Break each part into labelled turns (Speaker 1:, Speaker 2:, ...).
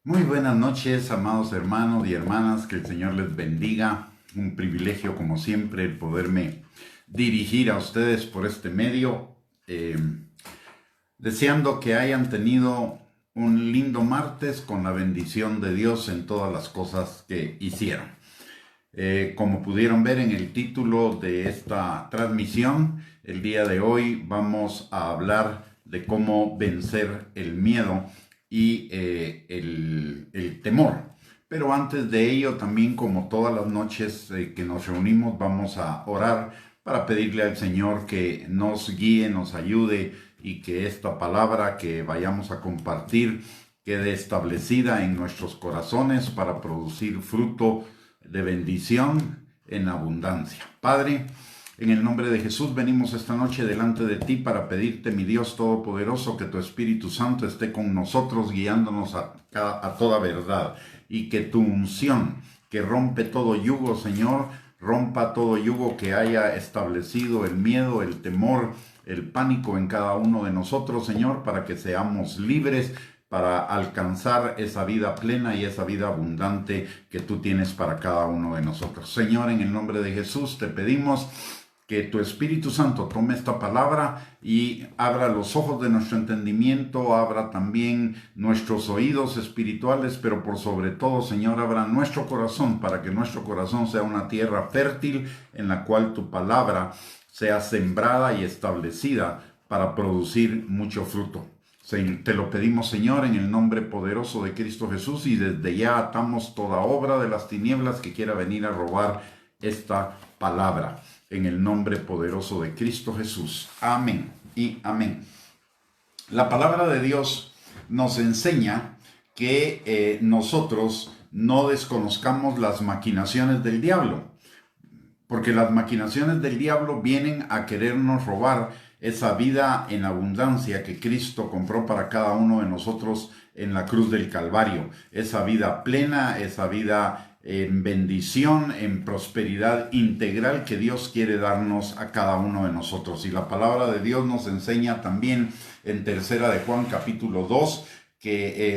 Speaker 1: Muy buenas noches, amados hermanos y hermanas, que el Señor les bendiga. Un privilegio, como siempre, el poderme dirigir a ustedes por este medio, deseando que hayan tenido un lindo martes con la bendición de Dios en todas las cosas que hicieron. Como pudieron ver en el título de esta transmisión, el día de hoy vamos a hablar de cómo vencer el miedo y el temor. Pero antes de ello, también como todas las noches que nos reunimos, vamos a orar para pedirle al Señor que nos guíe, nos ayude y que esta palabra que vayamos a compartir quede establecida en nuestros corazones para producir fruto de bendición en abundancia. Padre, en el nombre de Jesús venimos esta noche delante de ti para pedirte, mi Dios Todopoderoso, que tu Espíritu Santo esté con nosotros guiándonos a toda verdad, y que tu unción, que rompe todo yugo, Señor, rompa todo yugo que haya establecido el miedo, el temor, el pánico en cada uno de nosotros, Señor, para que seamos libres, para alcanzar esa vida plena y esa vida abundante que tú tienes para cada uno de nosotros. Señor, en el nombre de Jesús te pedimos que tu Espíritu Santo tome esta palabra y abra los ojos de nuestro entendimiento, abra también nuestros oídos espirituales, pero por sobre todo, Señor, abra nuestro corazón para que nuestro corazón sea una tierra fértil en la cual tu palabra sea sembrada y establecida para producir mucho fruto. Te lo pedimos, Señor, en el nombre poderoso de Cristo Jesús, y desde ya atamos toda obra de las tinieblas que quiera venir a robar esta palabra. En el nombre poderoso de Cristo Jesús. Amén y amén. La palabra de Dios nos enseña que nosotros no desconozcamos las maquinaciones del diablo, porque las maquinaciones del diablo vienen a querernos robar esa vida en abundancia que Cristo compró para cada uno de nosotros en la cruz del Calvario. Esa vida plena, esa vida en bendición, en prosperidad integral que Dios quiere darnos a cada uno de nosotros. Y la palabra de Dios nos enseña también en Tercera de Juan capítulo 2,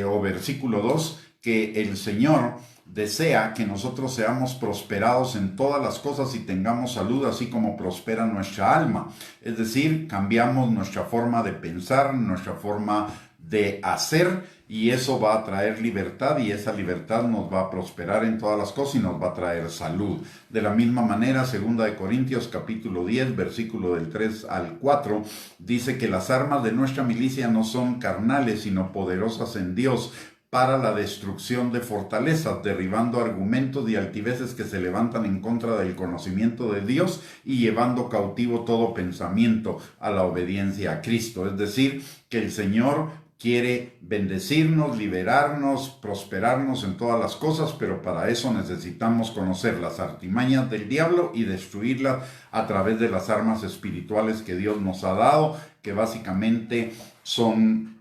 Speaker 1: o versículo 2, que el Señor desea que nosotros seamos prosperados en todas las cosas y tengamos salud, así como prospera nuestra alma. Es decir, cambiamos nuestra forma de pensar, nuestra forma de hacer, y eso va a traer libertad, y esa libertad nos va a prosperar en todas las cosas y nos va a traer salud. De la misma manera, 2 Corintios capítulo 10, versículo del 3 al 4, dice que las armas de nuestra milicia no son carnales, sino poderosas en Dios para la destrucción de fortalezas, derribando argumentos y altiveces que se levantan en contra del conocimiento de Dios y llevando cautivo todo pensamiento a la obediencia a Cristo. Es decir, que el Señor quiere bendecirnos, liberarnos, prosperarnos en todas las cosas, pero para eso necesitamos conocer las artimañas del diablo y destruirlas a través de las armas espirituales que Dios nos ha dado, que básicamente son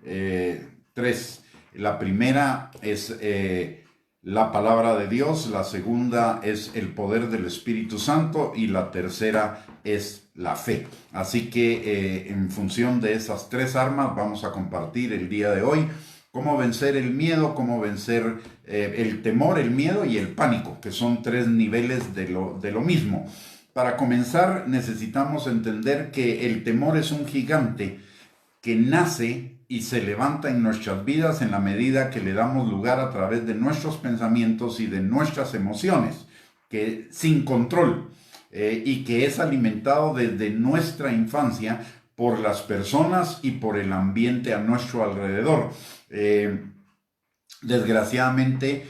Speaker 1: tres. La primera es la palabra de Dios, la segunda es el poder del Espíritu Santo y la tercera es la fe. Así que en función de esas tres armas vamos a compartir el día de hoy cómo vencer el miedo, cómo vencer el temor, el miedo y el pánico, que son tres niveles de lo mismo. Para comenzar, necesitamos entender que el temor es un gigante que nace y se levanta en nuestras vidas en la medida que le damos lugar a través de nuestros pensamientos y de nuestras emociones, que sin control, y que es alimentado desde nuestra infancia por las personas y por el ambiente a nuestro alrededor. Desgraciadamente,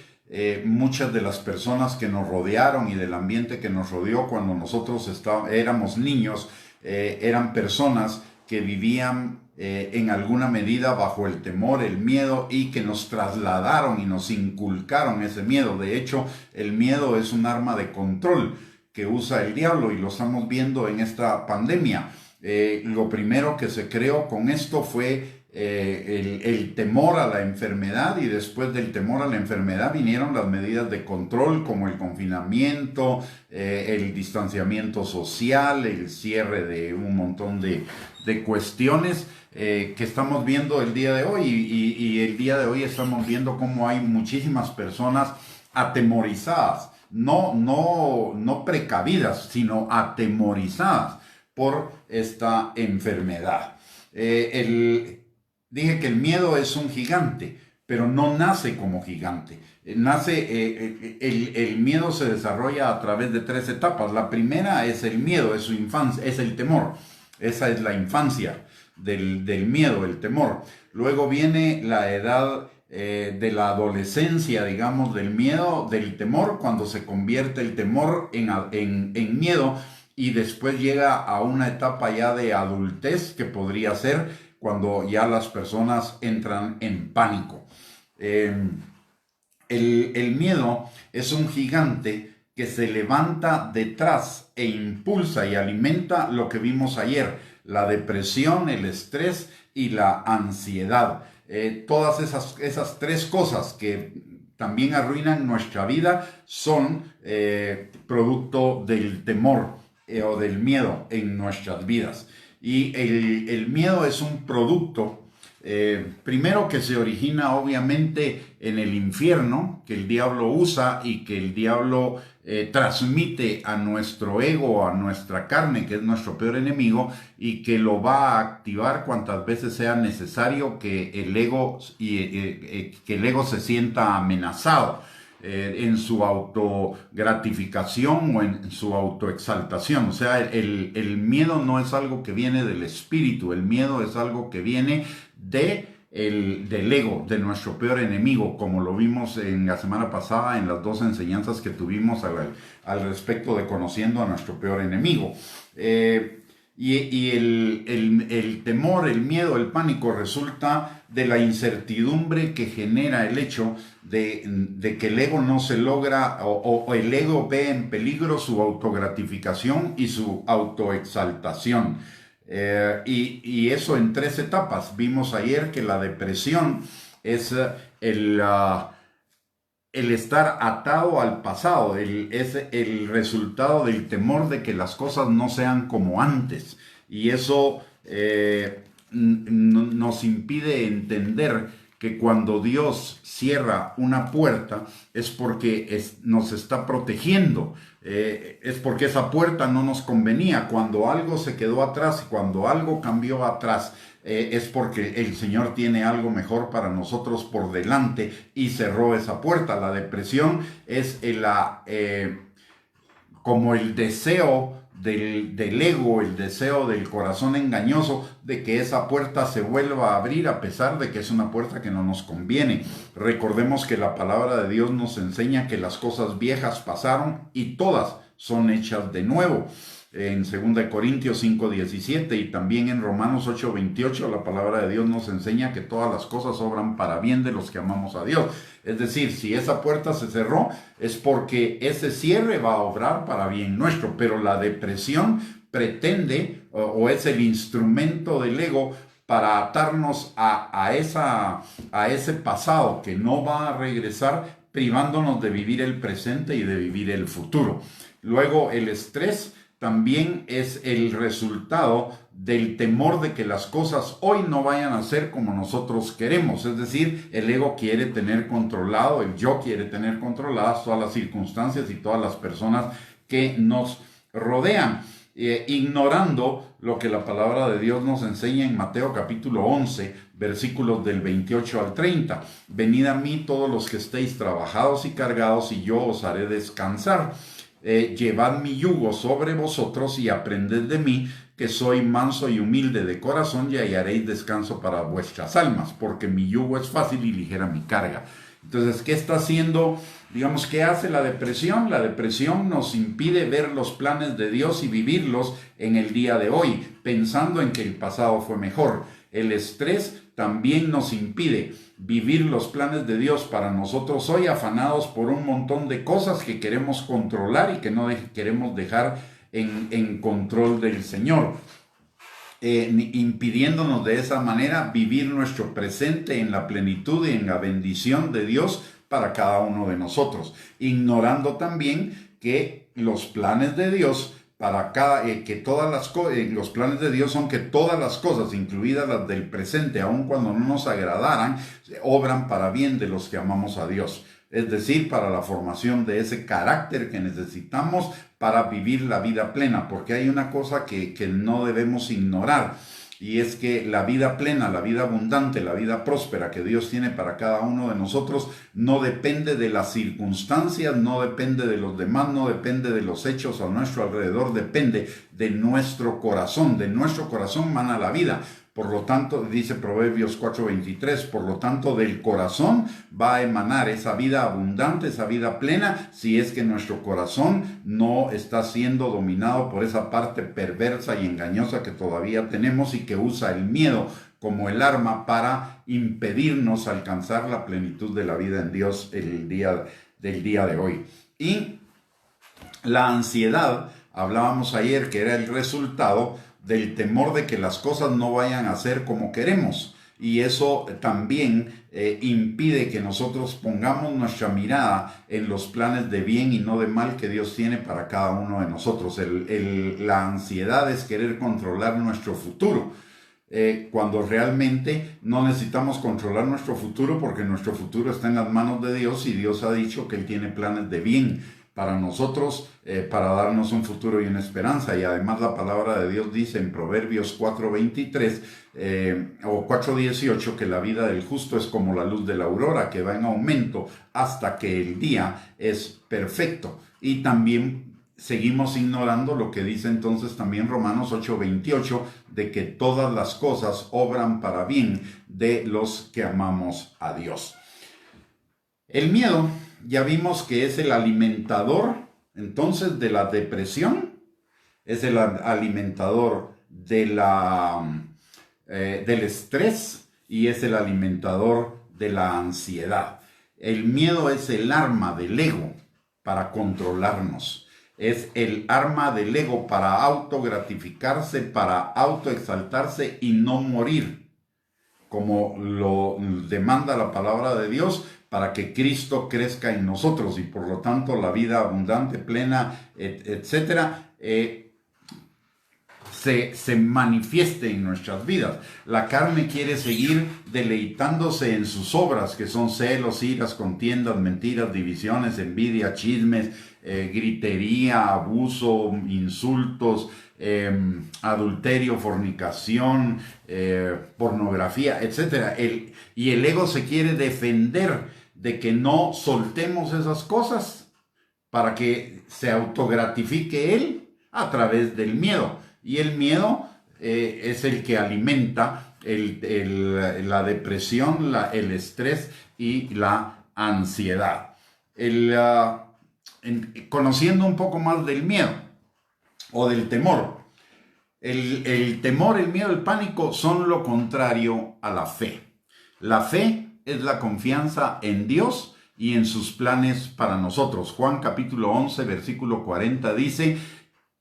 Speaker 1: muchas de las personas que nos rodearon y del ambiente que nos rodeó cuando nosotros éramos niños, eran personas que vivían en alguna medida bajo el temor, el miedo, y que nos trasladaron y nos inculcaron ese miedo. De hecho, el miedo es un arma de control que usa el diablo, y lo estamos viendo en esta pandemia. Lo primero que se creó con esto fue el temor a la enfermedad, y después del temor a la enfermedad vinieron las medidas de control como el confinamiento, el distanciamiento social, el cierre de un montón de cuestiones que estamos viendo el día de hoy. Y el día de hoy estamos viendo cómo hay muchísimas personas atemorizadas, no precavidas, sino atemorizadas por esta enfermedad. Dije que el miedo es un gigante, pero no nace como gigante. El miedo se desarrolla a través de 3 etapas. La primera es el miedo, es su infancia, es el temor. Esa es la infancia del miedo, el temor. Luego viene la edad de la adolescencia, digamos, del miedo, del temor, cuando se convierte el temor en miedo, y después llega a una etapa ya de adultez, que podría ser cuando ya las personas entran en pánico. El miedo es un gigante que se levanta detrás e impulsa y alimenta lo que vimos ayer: la depresión, el estrés y la ansiedad. Todas esas 3 cosas que también arruinan nuestra vida son producto del temor o del miedo en nuestras vidas. Y el miedo es un producto, primero, que se origina obviamente en el infierno, que el diablo usa y que el diablo transmite a nuestro ego, a nuestra carne, que es nuestro peor enemigo, y que lo va a activar cuantas veces sea necesario que el ego se sienta amenazado en su autogratificación o en su autoexaltación. O sea, el miedo no es algo que viene del espíritu, el miedo es algo que viene del ego, de nuestro peor enemigo, como lo vimos en la semana pasada en las 2 enseñanzas que tuvimos al respecto de conociendo a nuestro peor enemigo. Y el temor, el miedo, el pánico resulta de la incertidumbre que genera el hecho de que el ego no se logra, o el ego ve en peligro su autogratificación y su autoexaltación. Y eso en 3 etapas. Vimos ayer que la depresión es el estar atado al pasado, es el resultado del temor de que las cosas no sean como antes. Y eso nos impide entender que cuando Dios cierra una puerta es porque nos está protegiendo, es porque esa puerta no nos convenía. Cuando algo se quedó atrás, cuando algo cambió atrás, es porque el Señor tiene algo mejor para nosotros por delante y cerró esa puerta. La depresión es como el deseo del ego, el deseo del corazón engañoso de que esa puerta se vuelva a abrir, a pesar de que es una puerta que no nos conviene. Recordemos que la palabra de Dios nos enseña que las cosas viejas pasaron y todas son hechas de nuevo. En 2 Corintios 5:17 y también en Romanos 8:28 la palabra de Dios nos enseña que todas las cosas obran para bien de los que amamos a Dios. Es decir, si esa puerta se cerró es porque ese cierre va a obrar para bien nuestro, pero la depresión pretende o es el instrumento del ego para atarnos a ese pasado que no va a regresar, privándonos de vivir el presente y de vivir el futuro. Luego, el estrés también es el resultado del temor de que las cosas hoy no vayan a ser como nosotros queremos. Es decir, el ego quiere tener controlado, el yo quiere tener controladas todas las circunstancias y todas las personas que nos rodean, ignorando lo que la palabra de Dios nos enseña en Mateo capítulo 11, versículos del 28 al 30. Venid a mí todos los que estéis trabajados y cargados, y yo os haré descansar. Llevad mi yugo sobre vosotros y aprended de mí, que soy manso y humilde de corazón, y hallaréis descanso para vuestras almas, porque mi yugo es fácil y ligera mi carga. Entonces, ¿qué está haciendo? Digamos, ¿qué hace la depresión? La depresión nos impide ver los planes de Dios y vivirlos en el día de hoy, pensando en que el pasado fue mejor. El estrés también nos impide vivir los planes de Dios para nosotros hoy, afanados por un montón de cosas que queremos controlar y que no queremos dejar en control del Señor, impidiéndonos de esa manera vivir nuestro presente en la plenitud y en la bendición de Dios para cada uno de nosotros, ignorando también que los planes de Dios para que todas las los planes de Dios son que todas las cosas, incluidas las del presente, aun cuando no nos agradaran, obran para bien de los que amamos a Dios. Es decir, para la formación de ese carácter que necesitamos para vivir la vida plena, porque hay una cosa que no debemos ignorar, y es que la vida plena, la vida abundante, la vida próspera que Dios tiene para cada uno de nosotros no depende de las circunstancias, no depende de los demás, no depende de los hechos a nuestro alrededor, depende de nuestro corazón. De nuestro corazón mana la vida. Por lo tanto, dice Proverbios 4:23, por lo tanto del corazón va a emanar esa vida abundante, esa vida plena, si es que nuestro corazón no está siendo dominado por esa parte perversa y engañosa que todavía tenemos y que usa el miedo como el arma para impedirnos alcanzar la plenitud de la vida en Dios del día de hoy. Y la ansiedad, hablábamos ayer que era el resultado del temor de que las cosas no vayan a ser como queremos. Y eso también impide que nosotros pongamos nuestra mirada en los planes de bien y no de mal que Dios tiene para cada uno de nosotros. La ansiedad es querer controlar nuestro futuro, cuando realmente no necesitamos controlar nuestro futuro, porque nuestro futuro está en las manos de Dios y Dios ha dicho que Él tiene planes de bien para nosotros, para darnos un futuro y una esperanza. Y además la palabra de Dios dice en Proverbios 4:23 o 4:18 que la vida del justo es como la luz de la aurora, que va en aumento hasta que el día es perfecto. Y también seguimos ignorando lo que dice entonces también Romanos 8:28, de que todas las cosas obran para bien de los que amamos a Dios. El miedo, ya vimos que es el alimentador entonces de la depresión, es el alimentador de del estrés y es el alimentador de la ansiedad. El miedo es el arma del ego para controlarnos. Es el arma del ego para autogratificarse, para autoexaltarse y no morir, como lo demanda la palabra de Dios, para que Cristo crezca en nosotros y por lo tanto la vida abundante, plena, etcétera, se manifieste en nuestras vidas. La carne quiere seguir deleitándose en sus obras, que son celos, iras, contiendas, mentiras, divisiones, envidia, chismes, gritería, abuso, insultos, adulterio, fornicación, pornografía, etc. Y el ego se quiere defender de que no soltemos esas cosas para que se autogratifique él a través del miedo. Y el miedo es el que alimenta la depresión, el estrés y la ansiedad. Conociendo un poco más del miedo o del temor. El temor, el miedo, el pánico son lo contrario a la fe. La fe es la confianza en Dios y en sus planes para nosotros. Juan capítulo 11, versículo 40 dice: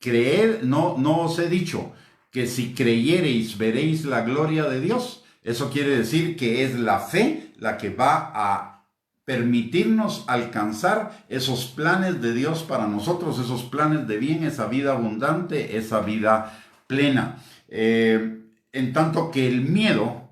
Speaker 1: creed, no os he dicho que si creyereis veréis la gloria de Dios. Eso quiere decir que es la fe la que va a permitirnos alcanzar esos planes de Dios para nosotros, esos planes de bien, esa vida abundante, esa vida plena. En tanto que el miedo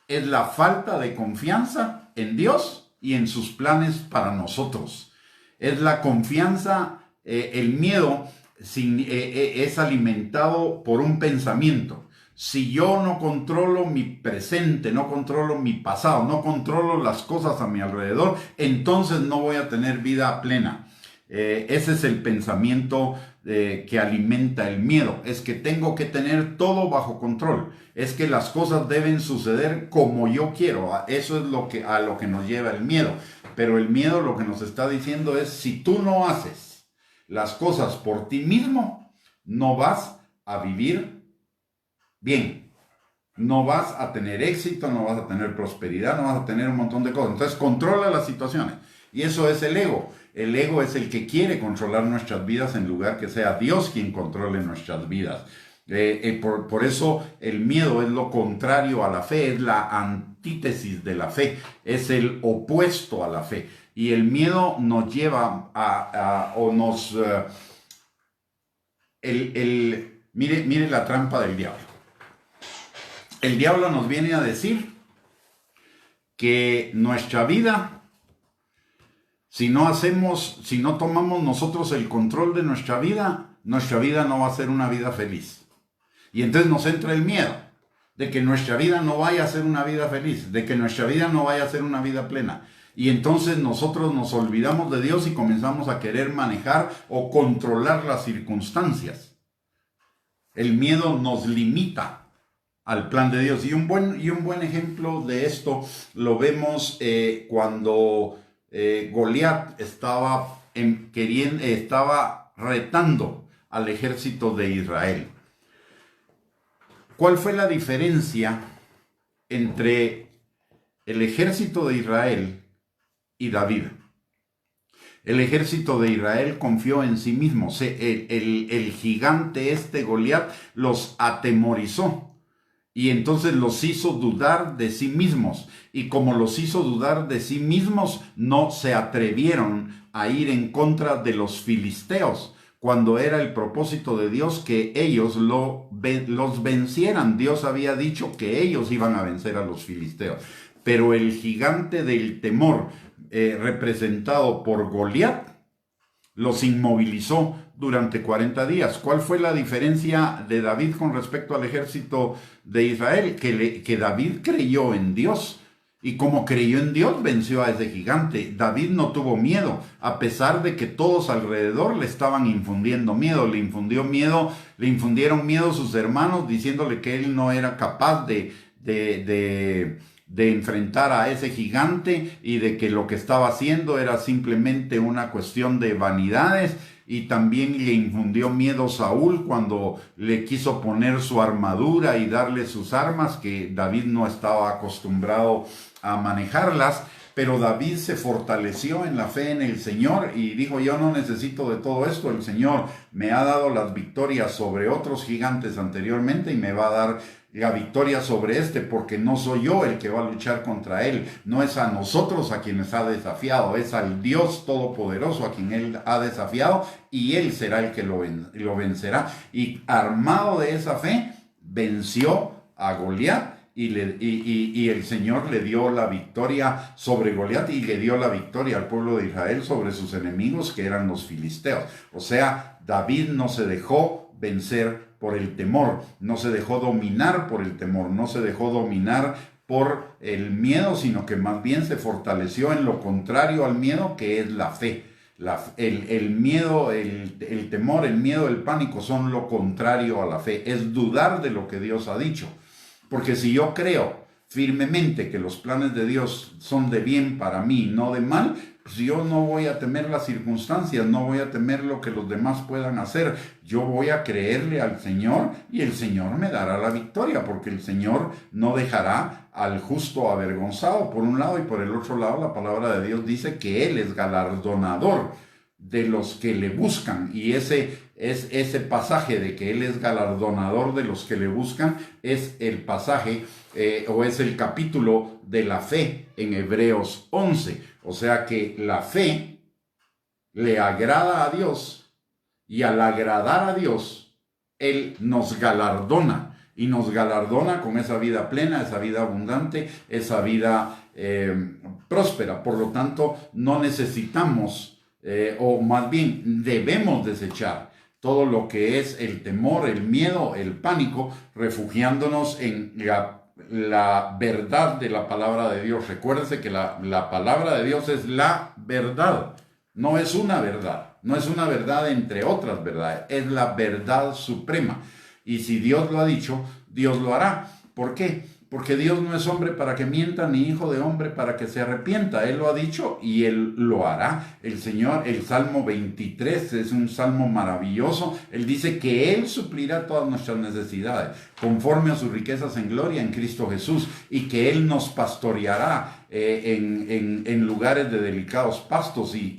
Speaker 1: es la falta de confianza en Dios y en sus planes para nosotros. Es la confianza, el miedo es alimentado por un pensamiento. Si yo no controlo mi presente, no controlo mi pasado, no controlo las cosas a mi alrededor, entonces no voy a tener vida plena. Ese es el pensamiento que alimenta el miedo. Es que tengo que tener todo bajo control. Es que las cosas deben suceder como yo quiero. Eso es a lo que nos lleva el miedo. Pero el miedo lo que nos está diciendo es: si tú no haces las cosas por ti mismo, no vas a vivir bien. No vas a tener éxito, no vas a tener prosperidad, no vas a tener un montón de cosas. Entonces controla las situaciones. Y eso es el ego. El ego es el que quiere controlar nuestras vidas en lugar que sea Dios quien controle nuestras vidas. Por eso el miedo es lo contrario a la fe, es la antítesis de la fe, es el opuesto a la fe. Y el miedo nos lleva Mire la trampa del diablo. El diablo nos viene a decir que nuestra vida, si no tomamos nosotros el control de nuestra vida no va a ser una vida feliz. Y entonces nos entra el miedo de que nuestra vida no vaya a ser una vida feliz, de que nuestra vida no vaya a ser una vida plena. Y entonces nosotros nos olvidamos de Dios y comenzamos a querer manejar o controlar las circunstancias. El miedo nos limita al plan de Dios. Y un buen ejemplo de esto lo vemos cuando Goliat estaba retando al ejército de Israel. ¿Cuál fue la diferencia entre el ejército de Israel y David? El ejército de Israel confió en sí mismo. El gigante Goliat los atemorizó. Y entonces los hizo dudar de sí mismos. Y como los hizo dudar de sí mismos, no se atrevieron a ir en contra de los filisteos, cuando era el propósito de Dios que ellos los vencieran. Dios había dicho que ellos iban a vencer a los filisteos. Pero el gigante del temor, representado por Goliat, los inmovilizó durante 40 días. ¿Cuál fue la diferencia de David con respecto al ejército de Israel? Que David creyó en Dios. Y como creyó en Dios, venció a ese gigante. David no tuvo miedo, a pesar de que todos alrededor le estaban infundiendo miedo. Le infundieron miedo sus hermanos, diciéndole que él no era capaz de enfrentar a ese gigante y de que lo que estaba haciendo era simplemente una cuestión de vanidades. Y también le infundió miedo Saúl cuando le quiso poner su armadura y darle sus armas, que David no estaba acostumbrado a manejarlas. Pero David se fortaleció en la fe en el Señor y dijo: yo no necesito de todo esto, el Señor me ha dado las victorias sobre otros gigantes anteriormente y me va a dar la victoria sobre porque no soy yo el que va a luchar contra él, no es a nosotros a quienes ha desafiado, es al Dios Todopoderoso a quien él ha desafiado, y él será el que lo vencerá. Y armado de esa fe, venció a Goliat. Y el Señor le dio la victoria sobre Goliat y le dio la victoria al pueblo de Israel sobre sus enemigos, que eran los filisteos. O sea, David no se dejó vencer por el temor, no se dejó dominar por el temor, no se dejó dominar por el miedo, sino que más bien se fortaleció en lo contrario al miedo, que es la fe. El miedo, el temor, el miedo, el pánico son lo contrario a la fe, es dudar de lo que Dios ha dicho. Porque si yo creo firmemente que los planes de Dios son de bien para mí, no de mal, pues yo no voy a temer las circunstancias, no voy a temer lo que los demás puedan hacer. Yo voy a creerle al Señor y el Señor me dará la victoria, porque el Señor no dejará al justo avergonzado, por un lado, y por el otro lado la palabra de Dios dice que Él es galardonador de los que le buscan. Y ese pasaje de que Él es galardonador de los que le buscan es el pasaje o es el capítulo de la fe en Hebreos 11. O sea que la fe le agrada a Dios, y al agradar a Dios, Él nos galardona, y nos galardona con esa vida plena, esa vida abundante, esa vida próspera. Por lo tanto, no necesitamos, o más bien debemos desechar todo lo que es el temor, el miedo, el pánico, refugiándonos en la verdad de la palabra de Dios. Recuérdense que la palabra de Dios es la verdad, no es una verdad, no es una verdad entre otras verdades, es la verdad suprema. Y si Dios lo ha dicho, Dios lo hará. ¿Por qué? Porque Dios no es hombre para que mienta, ni hijo de hombre para que se arrepienta. Él lo ha dicho y Él lo hará. El Señor, el Salmo 23 es un salmo maravilloso. Él dice que Él suplirá todas nuestras necesidades conforme a sus riquezas en gloria en Cristo Jesús, y que Él nos pastoreará en lugares de delicados pastos y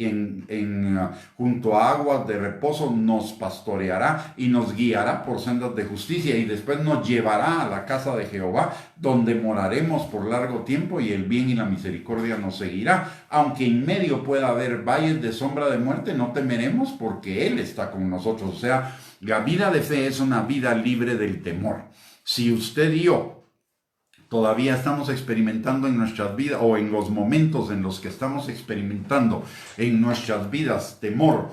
Speaker 1: junto a aguas de reposo nos pastoreará y nos guiará por sendas de justicia y después nos llevará a la casa de Jehová, donde moraremos por largo tiempo y el bien y la misericordia nos seguirá. Aunque en medio pueda haber valles de sombra de muerte, no temeremos porque Él está con nosotros. O sea, la vida de fe es una vida libre del temor. Si usted y yo todavía estamos experimentando en nuestras vidas, o en los momentos en los que estamos experimentando en nuestras vidas temor,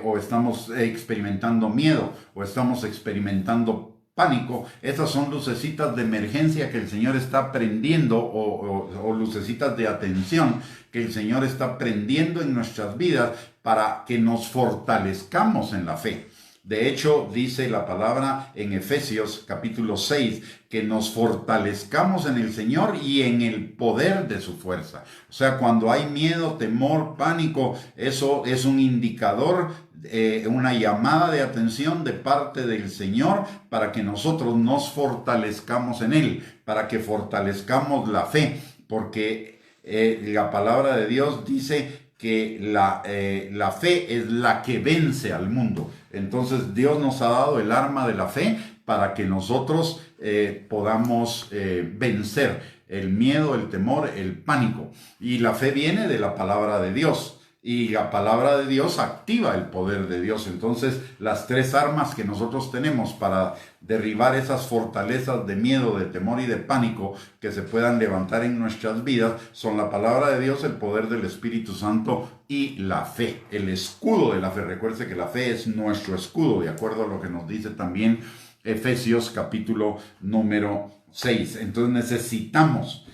Speaker 1: o estamos experimentando miedo, o estamos experimentando pánico, esas son lucecitas de emergencia que el Señor está prendiendo, o lucecitas de atención que el Señor está prendiendo en nuestras vidas para que nos fortalezcamos en la fe. De hecho, dice la palabra en Efesios capítulo 6, que nos fortalezcamos en el Señor y en el poder de su fuerza. O sea, cuando hay miedo, temor, pánico, eso es un indicador, una llamada de atención de parte del Señor para que nosotros nos fortalezcamos en Él, para que fortalezcamos la fe, porque la palabra de Dios dice que la fe es la que vence al mundo. Entonces Dios nos ha dado el arma de la fe para que nosotros podamos vencer el miedo, el temor, el pánico. Y la fe viene de la palabra de Dios. Y la palabra de Dios activa el poder de Dios. Entonces, las tres armas que nosotros tenemos para derribar esas fortalezas de miedo, de temor y de pánico que se puedan levantar en nuestras vidas son la palabra de Dios, el poder del Espíritu Santo y la fe. El escudo de la fe. Recuerde que la fe es nuestro escudo, de acuerdo a lo que nos dice también Efesios capítulo número 6. Entonces necesitamos,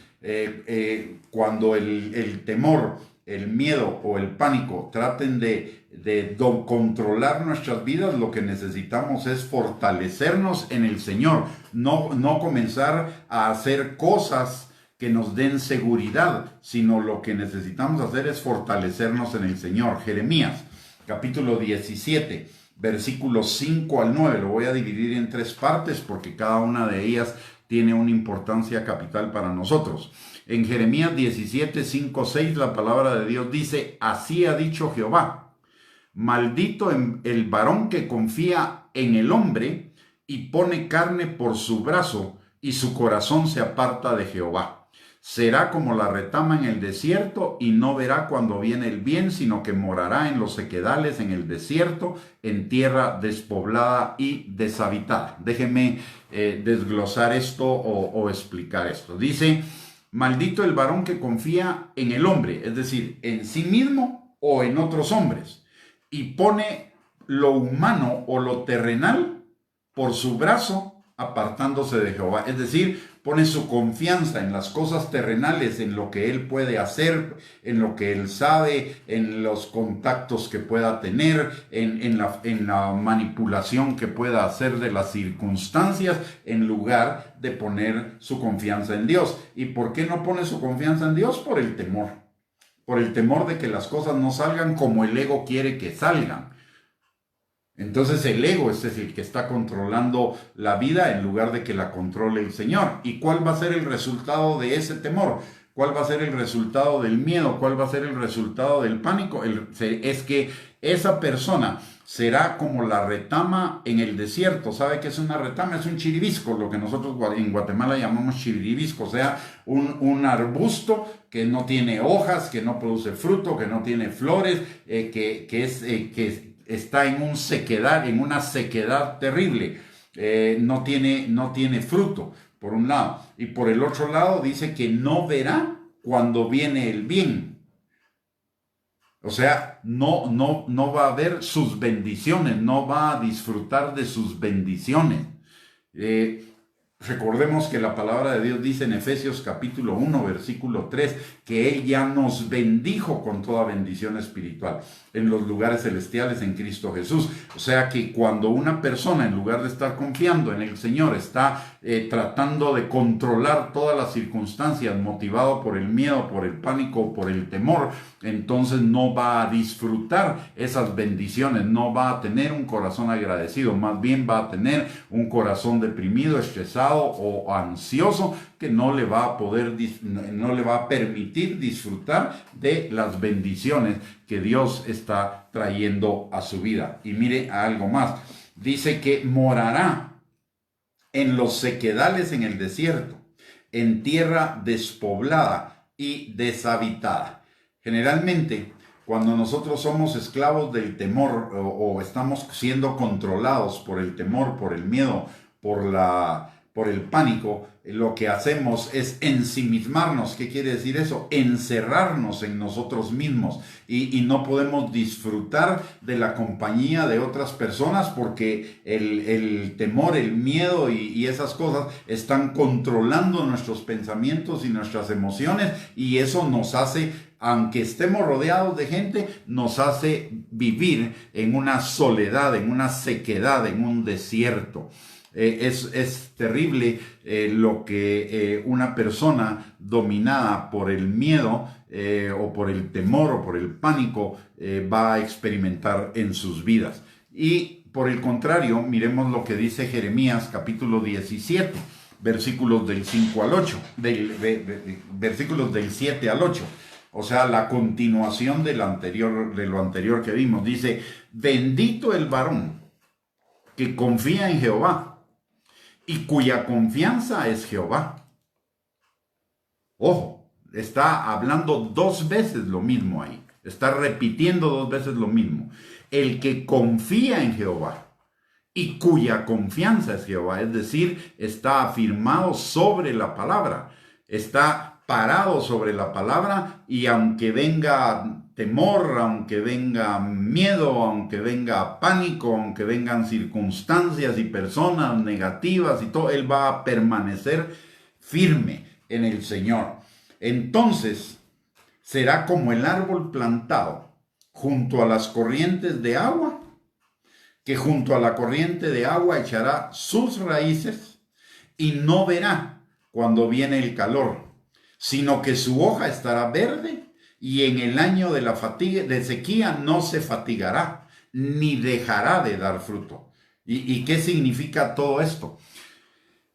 Speaker 1: cuando el temor, el miedo o el pánico traten de controlar nuestras vidas, lo que necesitamos es fortalecernos en el Señor, no comenzar a hacer cosas que nos den seguridad, sino lo que necesitamos hacer es fortalecernos en el Señor. Jeremías capítulo 17, versículos 5 al 9, lo voy a dividir en tres partes porque cada una de ellas tiene una importancia capital para nosotros. En Jeremías 17, 5, 6, la palabra de Dios dice: así ha dicho Jehová, maldito el varón que confía en el hombre y pone carne por su brazo y su corazón se aparta de Jehová. Será como la retama en el desierto y no verá cuando viene el bien, sino que morará en los sequedales, en el desierto, en tierra despoblada y deshabitada. Déjenme desglosar esto o explicar esto. Dice: maldito el varón que confía en el hombre, es decir, en sí mismo o en otros hombres, y pone lo humano o lo terrenal por su brazo, apartándose de Jehová. Es decir, pone su confianza en las cosas terrenales, en lo que él puede hacer, en lo que él sabe, en los contactos que pueda tener, en la manipulación que pueda hacer de las circunstancias, en lugar de poner su confianza en Dios. ¿Y por qué no pone su confianza en Dios? Por el temor. Por el temor de que las cosas no salgan como el ego quiere que salgan. Entonces el ego es el que está controlando la vida en lugar de que la controle el Señor. ¿Y cuál va a ser el resultado de ese temor? ¿Cuál va a ser el resultado del miedo? ¿Cuál va a ser el resultado del pánico? Es que esa persona será como la retama en el desierto. ¿Sabe qué es una retama? Es un chiribisco, lo que nosotros en Guatemala llamamos chiribisco, o sea, un arbusto que no tiene hojas, que no produce fruto, que no tiene flores, que está en una sequedad terrible, no tiene fruto, por un lado. Y por el otro lado dice que no verá cuando viene el bien. O sea, no va a ver sus bendiciones, no va a disfrutar de sus bendiciones. Recordemos que la palabra de Dios dice en Efesios capítulo 1, versículo 3, que Él ya nos bendijo con toda bendición espiritual en los lugares celestiales en Cristo Jesús. O sea que cuando una persona, en lugar de estar confiando en el Señor, está tratando de controlar todas las circunstancias, motivado por el miedo, por el pánico, por el temor, entonces no va a disfrutar esas bendiciones, no va a tener un corazón agradecido, más bien va a tener un corazón deprimido, estresado, estresado o ansioso que no le va a permitir disfrutar de las bendiciones que Dios está trayendo a su vida. Y mire algo más, dice que morará en los sequedales en el desierto, en tierra despoblada y deshabitada. Generalmente, cuando nosotros somos esclavos del temor o estamos siendo controlados por el temor, por el miedo, por el pánico, lo que hacemos es ensimismarnos. ¿Qué quiere decir eso? Encerrarnos en nosotros mismos y no podemos disfrutar de la compañía de otras personas porque el temor, el miedo y esas cosas están controlando nuestros pensamientos y nuestras emociones, y eso nos hace, aunque estemos rodeados de gente, nos hace vivir en una soledad, en una sequedad, en un desierto. Es terrible lo que una persona dominada por el miedo o por el temor o por el pánico va a experimentar en sus vidas. Y por el contrario, miremos lo que dice Jeremías capítulo 17, versículos del 5 al 8, versículos del 7 al 8. O sea, la continuación de lo anterior que vimos. Dice: bendito el varón que confía en Jehová y cuya confianza es Jehová. Ojo, está hablando dos veces lo mismo ahí. Está repitiendo dos veces lo mismo. El que confía en Jehová y cuya confianza es Jehová. Es decir, está afirmado sobre la palabra. Está parado sobre la palabra, y aunque venga temor, aunque venga miedo, aunque venga pánico, aunque vengan circunstancias y personas negativas y todo, él va a permanecer firme en el Señor. Entonces será como el árbol plantado junto a las corrientes de agua, que junto a la corriente de agua echará sus raíces y no verá cuando viene el calor, sino que su hoja estará verde, y en el año de sequía no se fatigará, ni dejará de dar fruto. ¿Y qué significa todo esto?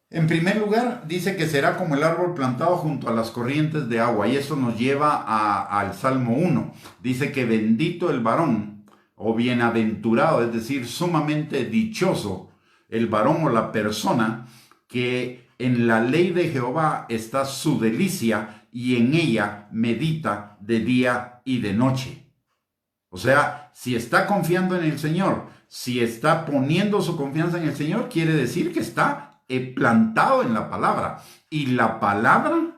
Speaker 1: En primer lugar, dice que será como el árbol plantado junto a las corrientes de agua, y eso nos lleva al Salmo 1. Dice que bendito el varón, o bienaventurado, es decir, sumamente dichoso, el varón o la persona que en la ley de Jehová está su delicia, y en ella medita de día y de noche. O sea, si está confiando en el Señor, si está poniendo su confianza en el Señor, quiere decir que está plantado en la palabra. Y la palabra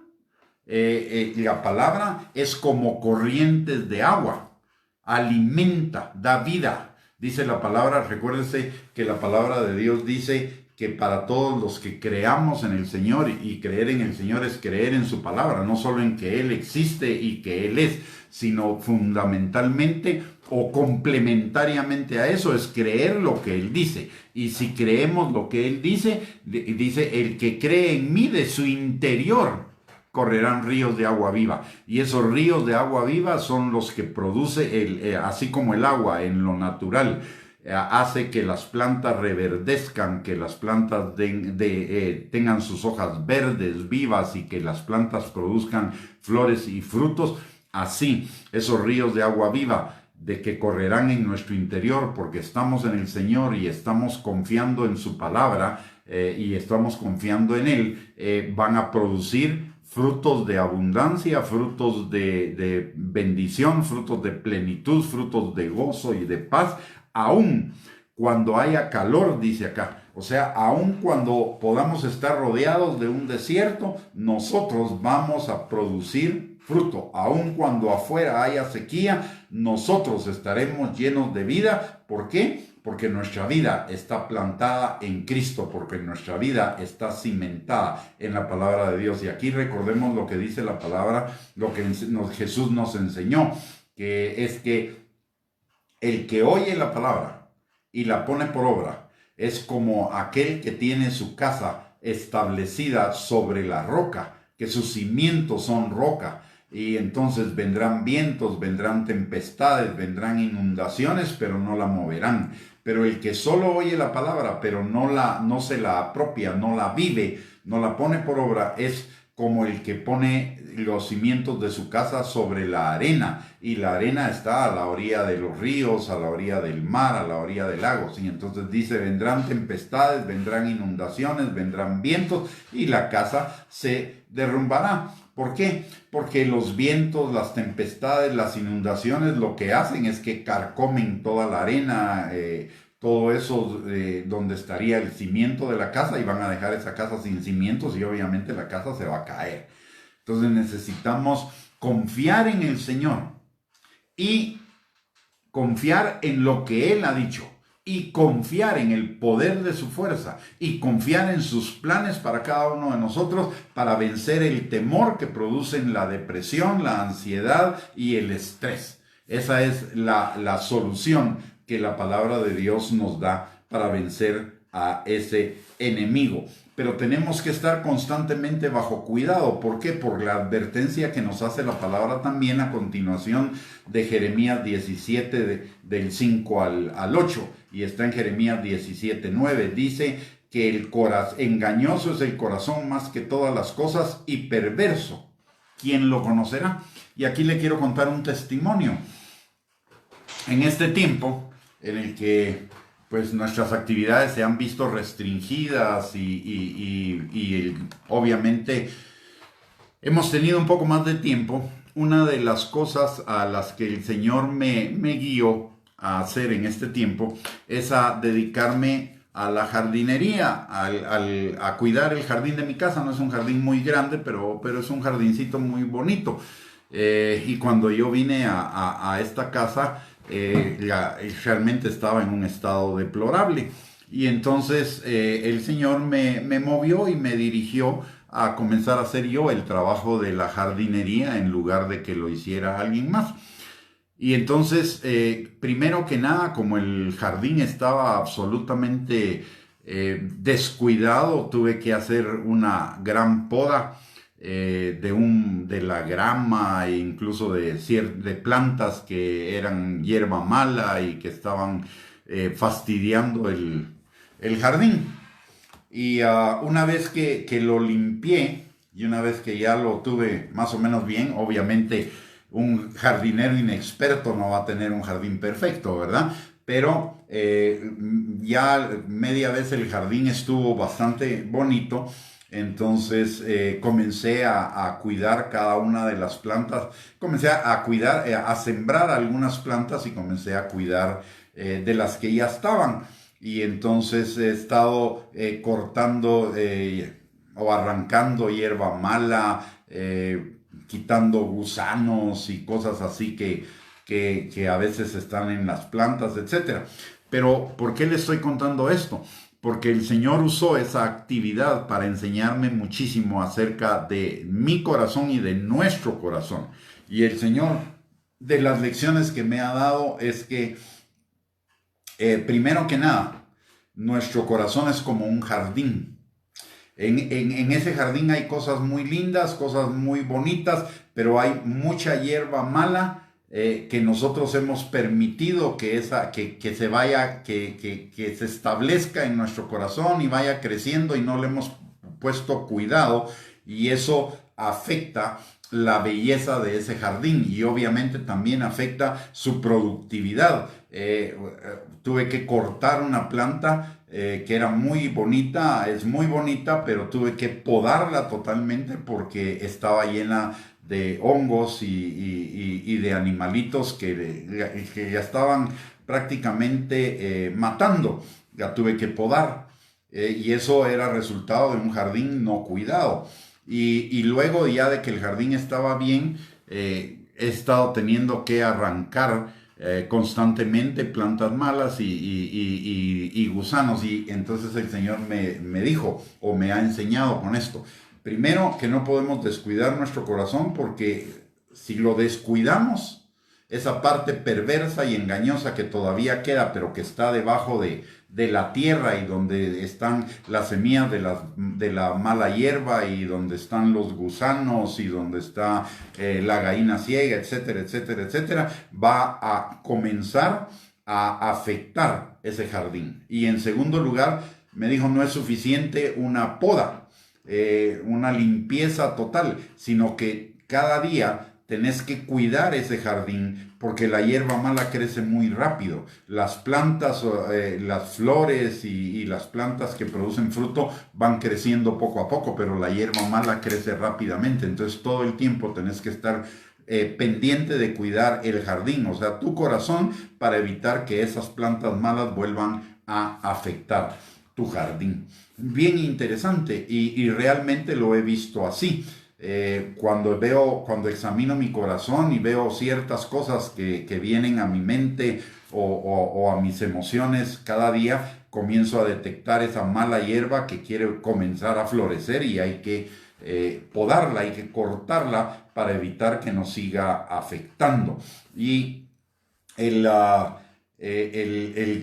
Speaker 1: es como corrientes de agua, alimenta, da vida. Dice la palabra, recuérdense que la palabra de Dios dice que para todos los que creamos en el Señor, y creer en el Señor es creer en su palabra, no solo en que Él existe y que Él es, sino fundamentalmente o complementariamente a eso es creer lo que Él dice. Y si creemos lo que Él dice, dice: el que cree en mí, de su interior correrán ríos de agua viva. Y esos ríos de agua viva son los que produce, así como el agua en lo natural hace que las plantas reverdezcan, que las plantas tengan sus hojas verdes, vivas, y que las plantas produzcan flores y frutos. Así, esos ríos de agua viva de que correrán en nuestro interior, porque estamos en el Señor y estamos confiando en su palabra y estamos confiando en Él, van a producir frutos de abundancia, frutos de bendición, frutos de plenitud, frutos de gozo y de paz, aun cuando haya calor, dice acá. O sea, aun cuando podamos estar rodeados de un desierto, nosotros vamos a producir fruto. Aun cuando afuera haya sequía, nosotros estaremos llenos de vida. ¿Por qué? Porque nuestra vida está plantada en Cristo, porque nuestra vida está cimentada en la palabra de Dios. Y aquí recordemos lo que dice la palabra, lo que Jesús nos enseñó, que es que el que oye la palabra y la pone por obra es como aquel que tiene su casa establecida sobre la roca, que sus cimientos son roca. Y entonces vendrán vientos, vendrán tempestades, vendrán inundaciones, pero no la moverán. Pero el que solo oye la palabra, pero no se la apropia, no la vive, no la pone por obra, es como el que pone los cimientos de su casa sobre la arena, y la arena está a la orilla de los ríos, a la orilla del mar, a la orilla de lagos, y entonces dice, vendrán tempestades, vendrán inundaciones, vendrán vientos, y la casa se derrumbará. ¿Por qué? Porque los vientos, las tempestades, las inundaciones lo que hacen es que carcomen toda la arena, todo eso donde estaría el cimiento de la casa, y van a dejar esa casa sin cimientos, y obviamente la casa se va a caer. Entonces necesitamos confiar en el Señor y confiar en lo que Él ha dicho, y confiar en el poder de su fuerza, y confiar en sus planes para cada uno de nosotros, para vencer el temor que producen la depresión, la ansiedad y el estrés. Esa es la solución que la palabra de Dios nos da para vencer a ese enemigo. Pero tenemos que estar constantemente bajo cuidado. ¿Por qué? Por la advertencia que nos hace la palabra también a continuación de Jeremías 17, del 5 al 8. Y está en Jeremías 17, 9. Dice que engañoso es el corazón más que todas las cosas, y perverso, ¿quién lo conocerá? Y aquí le quiero contar un testimonio. En este tiempo en el que pues nuestras actividades se han visto restringidas y obviamente hemos tenido un poco más de tiempo, una de las cosas a las que el Señor me guió a hacer en este tiempo es a dedicarme a la jardinería, a cuidar el jardín de mi casa. No es un jardín muy grande, pero es un jardincito muy bonito. Y cuando yo vine a esta casa, realmente estaba en un estado deplorable, y entonces el Señor me movió y me dirigió a comenzar a hacer yo el trabajo de la jardinería en lugar de que lo hiciera alguien más. Y entonces, primero que nada, como el jardín estaba absolutamente descuidado, tuve que hacer una gran poda de la grama, e incluso de plantas que eran hierba mala y que estaban fastidiando el jardín. Y una vez que lo limpié, y una vez que ya lo tuve más o menos bien, obviamente un jardinero inexperto no va a tener un jardín perfecto, ¿verdad? Pero ya media vez el jardín estuvo bastante bonito. Entonces comencé a cuidar cada una de las plantas, comencé a cuidar, a sembrar algunas plantas, y comencé a cuidar de las que ya estaban. Y entonces he estado cortando o arrancando hierba mala, quitando gusanos y cosas así que a veces están en las plantas, etc. Pero ¿por qué le estoy contando esto? Porque el Señor usó esa actividad para enseñarme muchísimo acerca de mi corazón y de nuestro corazón. Y el Señor, de las lecciones que me ha dado, es que primero que nada, nuestro corazón es como un jardín. En ese jardín hay cosas muy lindas, cosas muy bonitas, pero hay mucha hierba mala que nosotros hemos permitido que se establezca en nuestro corazón y vaya creciendo, y no le hemos puesto cuidado, y eso afecta la belleza de ese jardín, y obviamente también afecta su productividad. Tuve que cortar una planta que era muy bonita, es muy bonita, pero tuve que podarla totalmente porque estaba llena de hongos y de animalitos que ya estaban prácticamente matando. Ya tuve que podar, y eso era resultado de un jardín no cuidado. Y luego, ya de que el jardín estaba bien, he estado teniendo que arrancar constantemente plantas malas y gusanos. Y entonces el Señor me dijo, o me ha enseñado con esto: primero, que no podemos descuidar nuestro corazón, porque si lo descuidamos, esa parte perversa y engañosa que todavía queda, pero que está debajo de la tierra y donde están las semillas de la mala hierba y donde están los gusanos y donde está la gallina ciega, etcétera, etcétera, etcétera, va a comenzar a afectar ese jardín. Y en segundo lugar, me dijo, no es suficiente una poda, una limpieza total, sino que cada día tenés que cuidar ese jardín porque la hierba mala crece muy rápido. Las plantas, las flores y las plantas que producen fruto van creciendo poco a poco, pero la hierba mala crece rápidamente. Entonces todo el tiempo tenés que estar pendiente de cuidar el jardín, o sea, tu corazón, para evitar que esas plantas malas vuelvan a afectar tu jardín. Bien interesante y realmente lo he visto así. Cuando examino mi corazón y veo ciertas cosas que vienen a mi mente o a mis emociones cada día, comienzo a detectar esa mala hierba que quiere comenzar a florecer y hay que podarla, hay que cortarla para evitar que nos siga afectando. Y el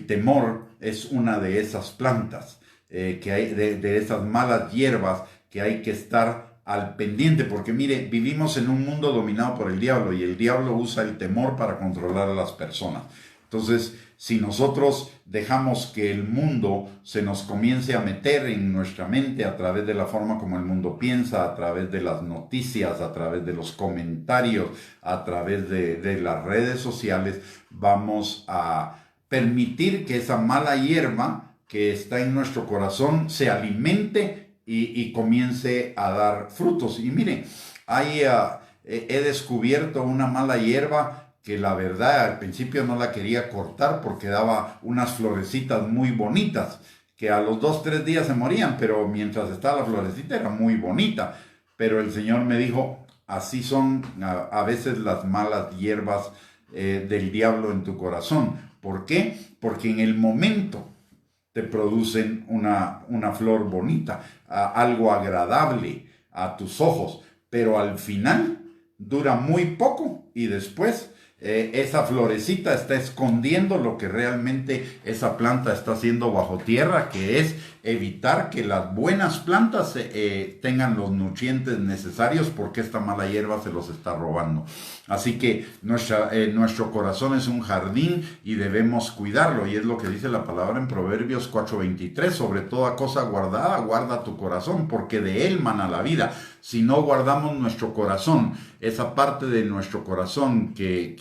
Speaker 1: temor es una de esas plantas, que hay, de esas malas hierbas que hay que estar al pendiente, porque mire, vivimos en un mundo dominado por el diablo y el diablo usa el temor para controlar a las personas. Entonces, si nosotros dejamos que el mundo se nos comience a meter en nuestra mente a través de la forma como el mundo piensa, a través de las noticias, a través de los comentarios, a través de las redes sociales, vamos a permitir que esa mala hierba que está en nuestro corazón se alimente y comience a dar frutos. Y miren, he descubierto una mala hierba que la verdad al principio no la quería cortar porque daba unas florecitas muy bonitas, que a los 2-3 días se morían, pero mientras estaba la florecita era muy bonita. Pero el Señor me dijo, así son a veces las malas hierbas del diablo en tu corazón. ¿Por qué? Porque en el momento te producen una flor bonita, algo agradable a tus ojos, pero al final dura muy poco y después esa florecita está escondiendo lo que realmente esa planta está haciendo bajo tierra, que es evitar que las buenas plantas tengan los nutrientes necesarios porque esta mala hierba se los está robando. Así que nuestro corazón es un jardín y debemos cuidarlo, y es lo que dice la palabra en Proverbios 4:23, sobre toda cosa guardada, guarda tu corazón, porque de él mana la vida. Si no guardamos nuestro corazón, esa parte de nuestro corazón que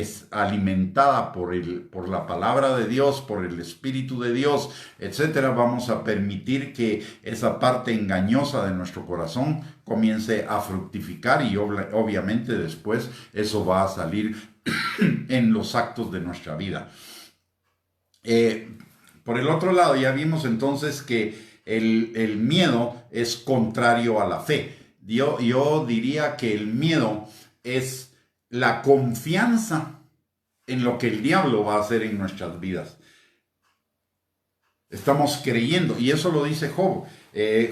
Speaker 1: es alimentada por la palabra de Dios, por el Espíritu de Dios, etcétera, vamos a permitir que esa parte engañosa de nuestro corazón comience a fructificar y obviamente después eso va a salir en los actos de nuestra vida. Por el otro lado, ya vimos entonces que el miedo es contrario a la fe. Yo diría que el miedo es la confianza en lo que el diablo va a hacer en nuestras vidas. Estamos creyendo, y eso lo dice Job.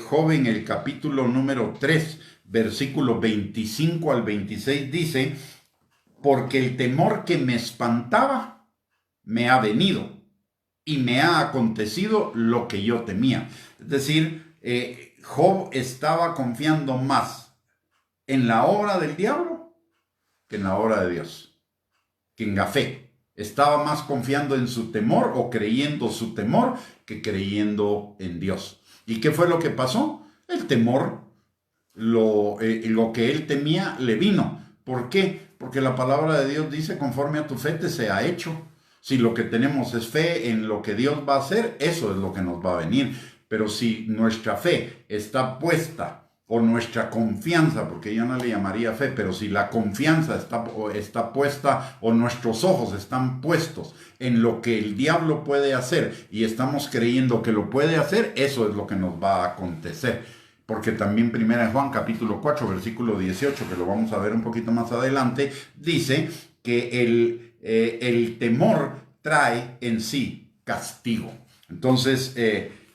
Speaker 1: Job en el capítulo número 3, versículo 25 al 26 dice, porque el temor que me espantaba me ha venido y me ha acontecido lo que yo temía. Es decir, Job estaba confiando más en la obra del diablo que en la obra de Dios, que en la fe. Estaba más confiando en su temor o creyendo su temor que creyendo en Dios. ¿Y qué fue lo que pasó? El temor, lo que él temía, le vino. ¿Por qué? Porque la palabra de Dios dice, conforme a tu fe te sea hecho. Si lo que tenemos es fe en lo que Dios va a hacer, eso es lo que nos va a venir. Pero si nuestra fe está puesta, o nuestra confianza, porque yo no le llamaría fe, pero si la confianza está puesta, o nuestros ojos están puestos en lo que el diablo puede hacer, y estamos creyendo que lo puede hacer, eso es lo que nos va a acontecer. Porque también 1 Juan capítulo 4, versículo 18, que lo vamos a ver un poquito más adelante, dice que el temor trae en sí castigo. Entonces,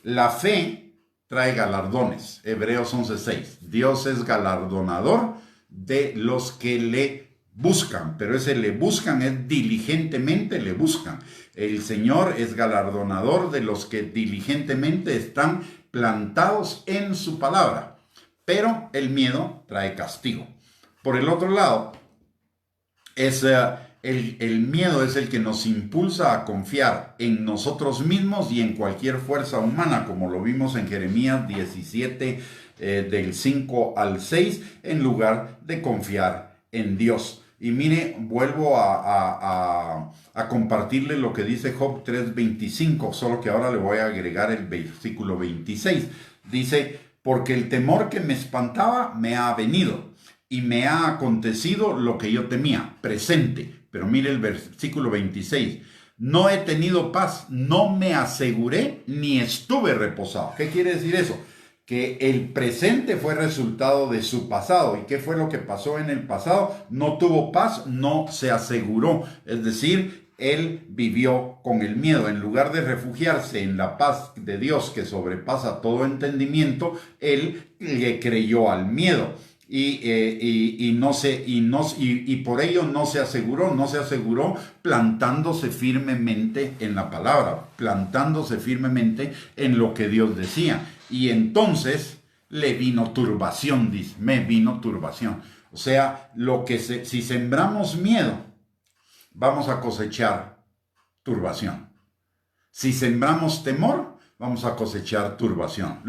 Speaker 1: la fe trae galardones. Hebreos 11:6. Dios es galardonador de los que le buscan, pero ese le buscan es diligentemente le buscan. El Señor es galardonador de los que diligentemente están plantados en su palabra. Pero el miedo trae castigo. Por el otro lado, el miedo es el que nos impulsa a confiar en nosotros mismos y en cualquier fuerza humana, como lo vimos en Jeremías 17, del 5 al 6, en lugar de confiar en Dios. Y mire, vuelvo a compartirle lo que dice Job 3:25, solo que ahora le voy a agregar el versículo 26. Dice, porque el temor que me espantaba me ha venido y me ha acontecido lo que yo temía, presente. Pero mire el versículo 26. No he tenido paz, no me aseguré ni estuve reposado. ¿Qué quiere decir eso? Que el presente fue resultado de su pasado. ¿Y qué fue lo que pasó en el pasado? No tuvo paz, no se aseguró. Es decir, él vivió con el miedo. En lugar de refugiarse en la paz de Dios que sobrepasa todo entendimiento, él le creyó al miedo. Y por ello no se aseguró plantándose firmemente en la palabra, plantándose firmemente en lo que Dios decía. Y entonces le vino turbación, dice, me vino turbación. O sea, si sembramos miedo, vamos a cosechar turbación. Si sembramos temor, vamos a cosechar turbación.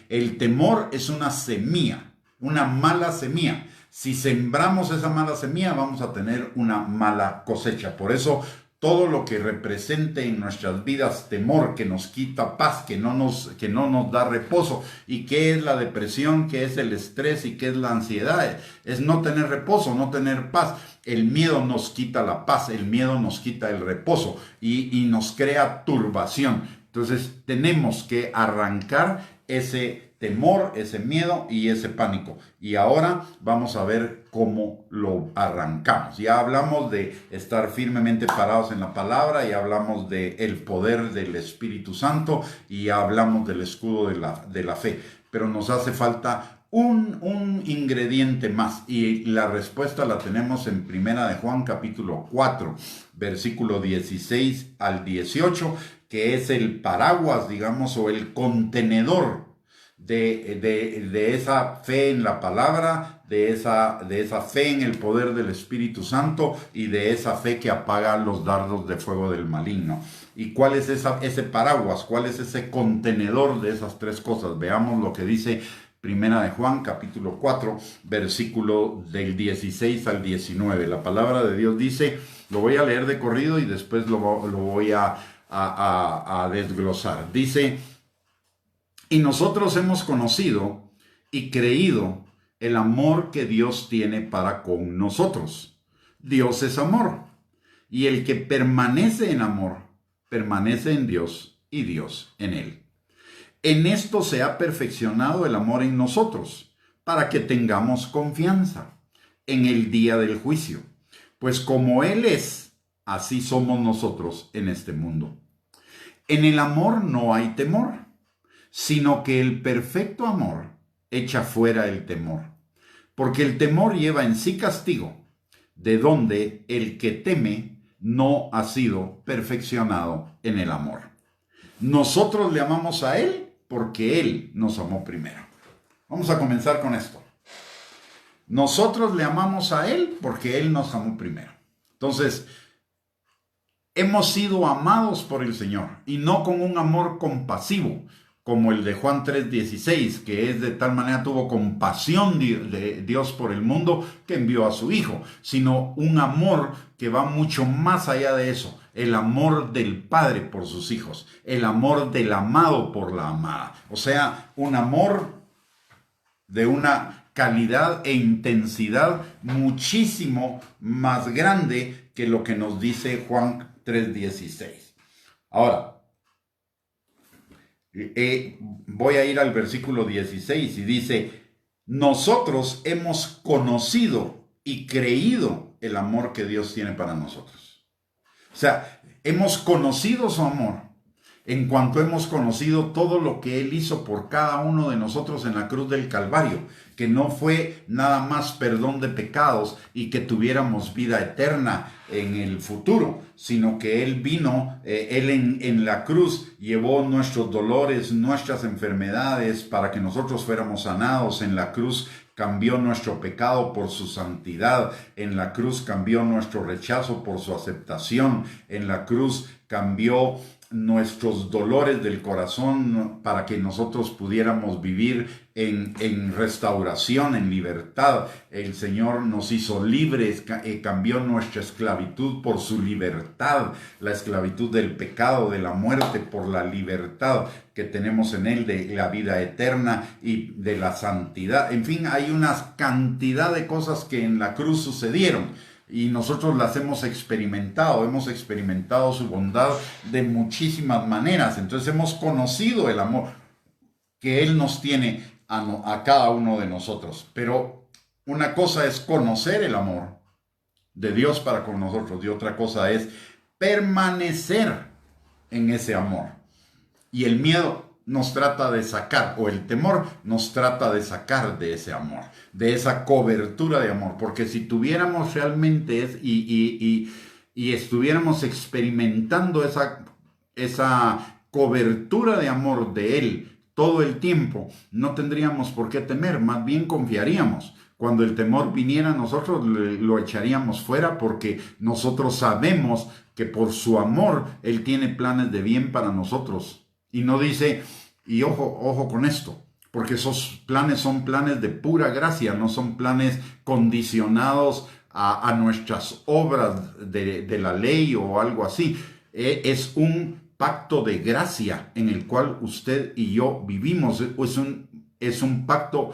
Speaker 1: El temor es una semilla. Una mala semilla. Si sembramos esa mala semilla, vamos a tener una mala cosecha. Por eso, todo lo que represente en nuestras vidas temor, que nos quita paz, que no nos da reposo. ¿Y qué es la depresión? ¿Qué es el estrés? ¿Y qué es la ansiedad? Es no tener reposo, no tener paz. El miedo nos quita la paz, el miedo nos quita el reposo y nos crea turbación. Entonces, tenemos que arrancar ese temor, ese miedo y ese pánico. Y ahora vamos a ver cómo lo arrancamos. Ya hablamos de estar firmemente parados en la palabra, ya hablamos del poder del Espíritu Santo y ya hablamos del escudo de la fe. Pero nos hace falta un ingrediente más y la respuesta la tenemos en Primera de Juan capítulo 4, versículo 16 al 18, que es el paraguas, digamos, o el contenedor de esa fe en la palabra, de esa fe en el poder del Espíritu Santo y de esa fe que apaga los dardos de fuego del maligno. ¿Y cuál es ese paraguas? ¿Cuál es ese contenedor de esas tres cosas? Veamos lo que dice Primera de Juan, capítulo 4, versículo del 16 al 19. La palabra de Dios dice, lo voy a leer de corrido y después lo voy a desglosar. Dice, y nosotros hemos conocido y creído el amor que Dios tiene para con nosotros. Dios es amor, y el que permanece en amor, permanece en Dios y Dios en él. En esto se ha perfeccionado el amor en nosotros, para que tengamos confianza en el día del juicio. Pues como Él es, así somos nosotros en este mundo. En el amor no hay temor, sino que el perfecto amor echa fuera el temor, porque el temor lleva en sí castigo, de donde el que teme no ha sido perfeccionado en el amor. Nosotros le amamos a Él porque Él nos amó primero. Vamos a comenzar con esto. Nosotros le amamos a Él porque Él nos amó primero. Entonces, hemos sido amados por el Señor y no con un amor compasivo, como el de Juan 3:16, que es de tal manera tuvo compasión de Dios por el mundo que envió a su Hijo, sino un amor que va mucho más allá de eso, el amor del Padre por sus hijos, el amor del amado por la amada, o sea, un amor de una calidad e intensidad muchísimo más grande que lo que nos dice Juan 3:16. Ahora, voy a ir al versículo 16 y dice, nosotros hemos conocido y creído el amor que Dios tiene para nosotros. O sea, hemos conocido su amor, en cuanto hemos conocido todo lo que Él hizo por cada uno de nosotros en la cruz del Calvario, que no fue nada más perdón de pecados y que tuviéramos vida eterna en el futuro, sino que Él vino, Él en la cruz llevó nuestros dolores, nuestras enfermedades para que nosotros fuéramos sanados. En la cruz cambió nuestro pecado por su santidad. En la cruz cambió nuestro rechazo por su aceptación. En la cruz cambió nuestros dolores del corazón para que nosotros pudiéramos vivir en restauración, en libertad. El Señor nos hizo libres, cambió nuestra esclavitud por su libertad, la esclavitud del pecado, de la muerte, por la libertad que tenemos en Él, de la vida eterna y de la santidad. En fin, hay una cantidad de cosas que en la cruz sucedieron y nosotros las hemos experimentado su bondad de muchísimas maneras. Entonces hemos conocido el amor que Él nos tiene a cada uno de nosotros. Pero una cosa es conocer el amor de Dios para con nosotros y otra cosa es permanecer en ese amor. Y el miedo nos trata de sacar, o el temor nos trata de sacar de ese amor, de esa cobertura de amor. Porque si tuviéramos realmente y estuviéramos experimentando esa cobertura de amor de Él todo el tiempo, no tendríamos por qué temer, más bien confiaríamos. Cuando el temor viniera, nosotros lo echaríamos fuera, porque nosotros sabemos que por su amor Él tiene planes de bien para nosotros. Y no dice, y ojo con esto, porque esos planes son planes de pura gracia, no son planes condicionados a nuestras obras de la ley o algo así. Es un pacto de gracia en el cual usted y yo vivimos. Es un pacto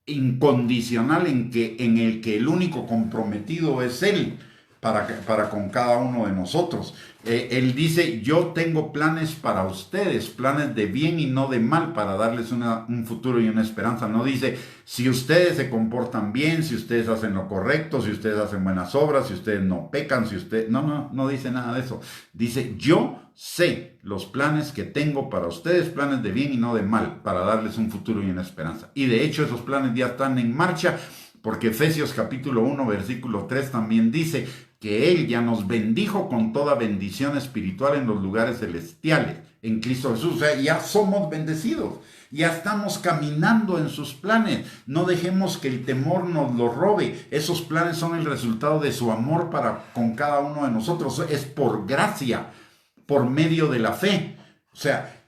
Speaker 1: incondicional en el que el único comprometido es Él para con cada uno de nosotros. Él dice, yo tengo planes para ustedes, planes de bien y no de mal, para darles un futuro y una esperanza. No dice, si ustedes se comportan bien, si ustedes hacen lo correcto, si ustedes hacen buenas obras, si ustedes no pecan, si ustedes... No dice nada de eso. Dice, yo sé los planes que tengo para ustedes, planes de bien y no de mal, para darles un futuro y una esperanza. Y de hecho esos planes ya están en marcha, porque Efesios capítulo 1, versículo 3 también dice que Él ya nos bendijo con toda bendición espiritual en los lugares celestiales, en Cristo Jesús. O sea, ya somos bendecidos, ya estamos caminando en sus planes. No dejemos que el temor nos lo robe. Esos planes son el resultado de su amor para con cada uno de nosotros. Es por gracia, por medio de la fe. O sea,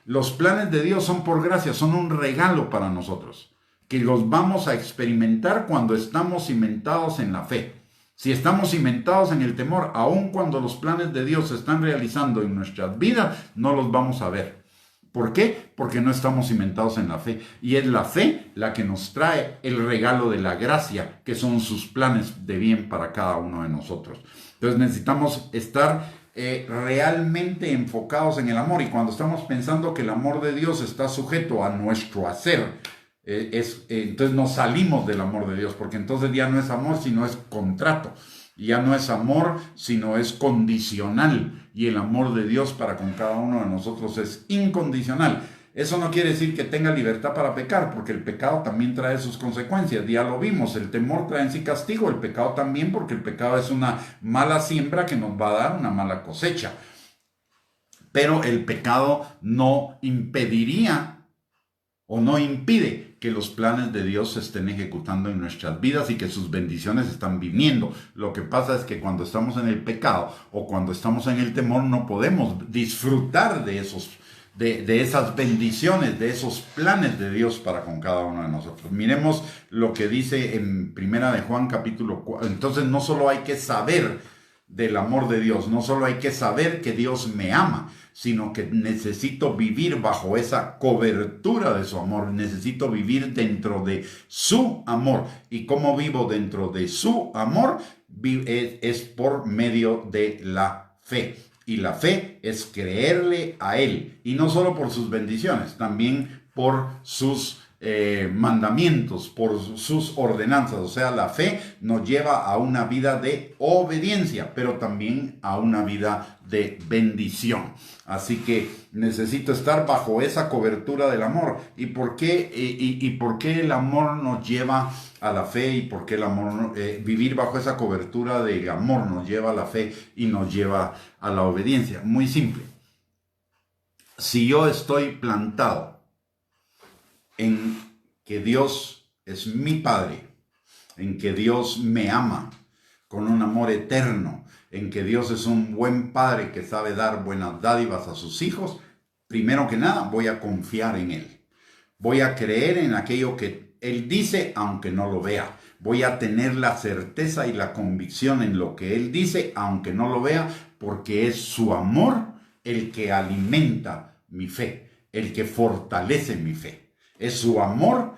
Speaker 1: los planes de Dios son por gracia, son un regalo para nosotros, que los vamos a experimentar cuando estamos cimentados en la fe. Si estamos cimentados en el temor, aun cuando los planes de Dios se están realizando en nuestras vidas, no los vamos a ver. ¿Por qué? Porque no estamos cimentados en la fe. Y es la fe la que nos trae el regalo de la gracia, que son sus planes de bien para cada uno de nosotros. Entonces necesitamos estar realmente enfocados en el amor. Y cuando estamos pensando que el amor de Dios está sujeto a nuestro hacer, entonces nos salimos del amor de Dios, porque entonces ya no es amor, sino es contrato. Ya no es amor, sino es condicional. Y el amor de Dios para con cada uno de nosotros es incondicional. Eso no quiere decir que tenga libertad para pecar, porque el pecado también trae sus consecuencias. Ya lo vimos, el temor trae en sí castigo, el pecado también, porque el pecado es una mala siembra que nos va a dar una mala cosecha. Pero el pecado no impediría o no impide que los planes de Dios se estén ejecutando en nuestras vidas y que sus bendiciones están viniendo. Lo que pasa es que cuando estamos en el pecado o cuando estamos en el temor no podemos disfrutar de esas bendiciones, de esos planes de Dios para con cada uno de nosotros. Miremos lo que dice en Primera de Juan capítulo 4. Entonces no solo hay que saber del amor de Dios, no solo hay que saber que Dios me ama, sino que necesito vivir bajo esa cobertura de su amor, necesito vivir dentro de su amor. ¿Y cómo vivo dentro de su amor? Es por medio de la fe. Y la fe es creerle a Él, y no solo por sus bendiciones, también por sus mandamientos, por sus ordenanzas. O sea, la fe nos lleva a una vida de obediencia, pero también a una vida de bendición. Así que necesito estar bajo esa cobertura del amor. ¿Y por qué, por qué el amor nos lleva a la fe? ¿Y por qué el amor, vivir bajo esa cobertura del amor nos lleva a la fe y nos lleva a la obediencia? Muy simple. Si yo estoy plantado en que Dios es mi Padre, en que Dios me ama con un amor eterno, en que Dios es un buen Padre que sabe dar buenas dádivas a sus hijos, primero que nada voy a confiar en Él. Voy a creer en aquello que Él dice, aunque no lo vea. Voy a tener la certeza y la convicción en lo que Él dice, aunque no lo vea, porque es su amor el que alimenta mi fe, el que fortalece mi fe. Es su amor,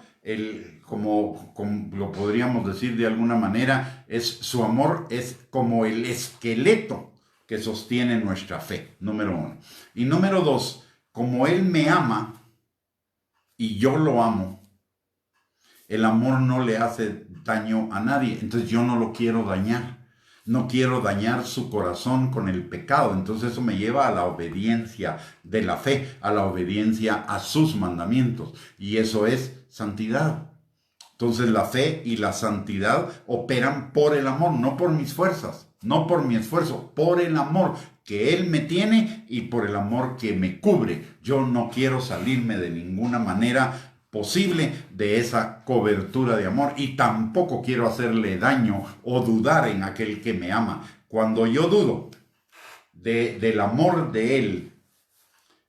Speaker 1: como lo podríamos decir de alguna manera, su amor es como el esqueleto que sostiene nuestra fe, número 1. Y número 2, como Él me ama y yo lo amo, el amor no le hace daño a nadie, entonces yo no lo quiero dañar. No quiero dañar su corazón con el pecado. Entonces eso me lleva a la obediencia de la fe, a la obediencia a sus mandamientos. Y eso es santidad. Entonces la fe y la santidad operan por el amor, no por mis fuerzas, no por mi esfuerzo, por el amor que Él me tiene y por el amor que me cubre. Yo no quiero salirme de ninguna manera posible de esa cobertura de amor y tampoco quiero hacerle daño o dudar en aquel que me ama. Cuando yo dudo del amor de Él,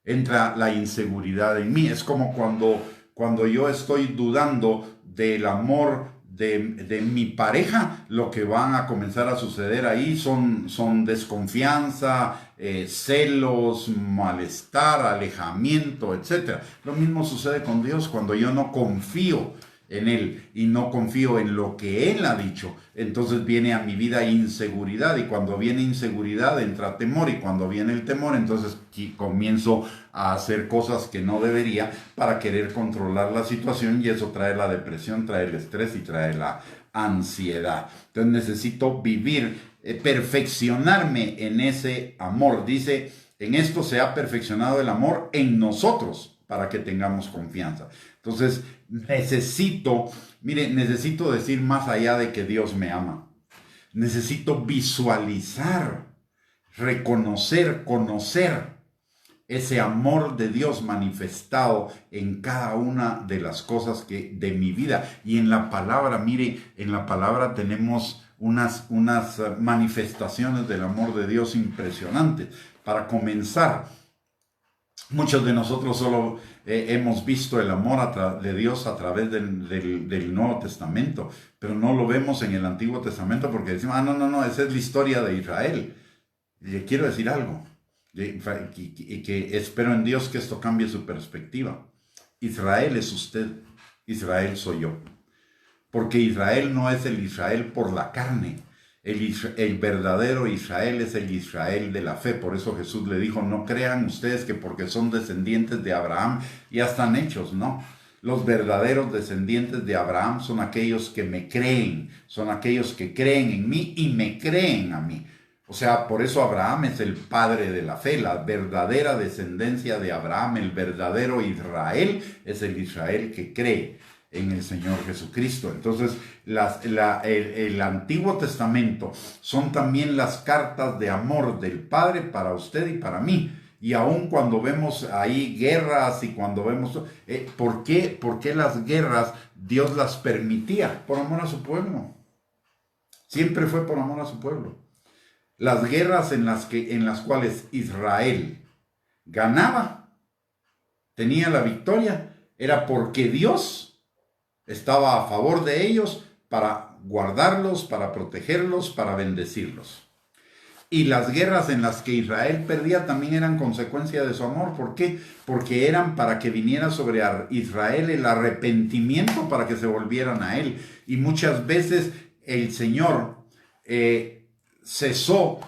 Speaker 1: entra la inseguridad en mí. Es como cuando yo estoy dudando del amor de mi pareja, lo que van a comenzar a suceder ahí son desconfianza, celos, malestar, alejamiento, etc. Lo mismo sucede con Dios cuando yo no confío en Él y no confío en lo que Él ha dicho. Entonces viene a mi vida inseguridad, y cuando viene inseguridad entra temor, y cuando viene el temor entonces comienzo a hacer cosas que no debería para querer controlar la situación, y eso trae la depresión, trae el estrés y trae la ansiedad. Entonces necesito vivir, perfeccionarme en ese amor. Dice, en esto se ha perfeccionado el amor en nosotros para que tengamos confianza. Entonces necesito decir más allá de que Dios me ama. Necesito visualizar, reconocer, conocer ese amor de Dios manifestado en cada una de las cosas de mi vida. Y en la palabra, en la palabra tenemos unas manifestaciones del amor de Dios impresionantes. Para comenzar, muchos de nosotros solo hemos visto el amor de Dios a través del Nuevo Testamento, pero no lo vemos en el Antiguo Testamento porque decimos, no, esa es la historia de Israel. Le quiero decir algo, y que espero en Dios que esto cambie su perspectiva. Israel es usted, Israel soy yo. Porque Israel no es el Israel por la carne. El verdadero Israel es el Israel de la fe. Por eso Jesús le dijo, no crean ustedes que porque son descendientes de Abraham ya están hechos, no. Los verdaderos descendientes de Abraham son aquellos que me creen, son aquellos que creen en mí y me creen a mí. O sea, por eso Abraham es el padre de la fe, la verdadera descendencia de Abraham, el verdadero Israel es el Israel que cree en el Señor Jesucristo. Entonces, el Antiguo Testamento son también las cartas de amor del Padre para usted y para mí. Y aun cuando vemos ahí guerras y cuando vemos... ¿Por qué las guerras Dios las permitía? Por amor a su pueblo. Siempre fue por amor a su pueblo. Las guerras en las cuales Israel ganaba, tenía la victoria, era porque Dios estaba a favor de ellos para guardarlos, para protegerlos, para bendecirlos. Y las guerras en las que Israel perdía también eran consecuencia de su amor. ¿Por qué? Porque eran para que viniera sobre Israel el arrepentimiento para que se volvieran a Él. Y muchas veces el Señor cesó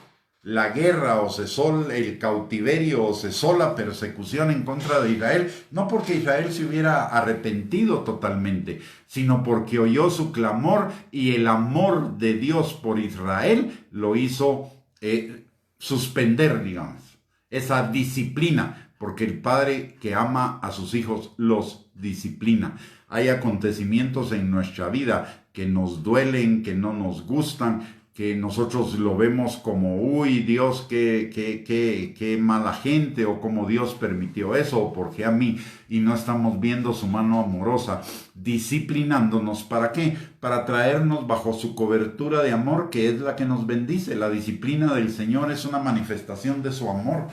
Speaker 1: la guerra o cesó el cautiverio o cesó la persecución en contra de Israel, no porque Israel se hubiera arrepentido totalmente, sino porque oyó su clamor y el amor de Dios por Israel lo hizo suspender, digamos, esa disciplina, porque el padre que ama a sus hijos los disciplina. Hay acontecimientos en nuestra vida que nos duelen, que no nos gustan, que nosotros lo vemos como, uy, Dios, qué mala gente, o como Dios permitió eso, o por qué a mí, y no estamos viendo su mano amorosa, disciplinándonos. ¿Para qué? Para traernos bajo su cobertura de amor, que es la que nos bendice. La disciplina del Señor es una manifestación de su amor,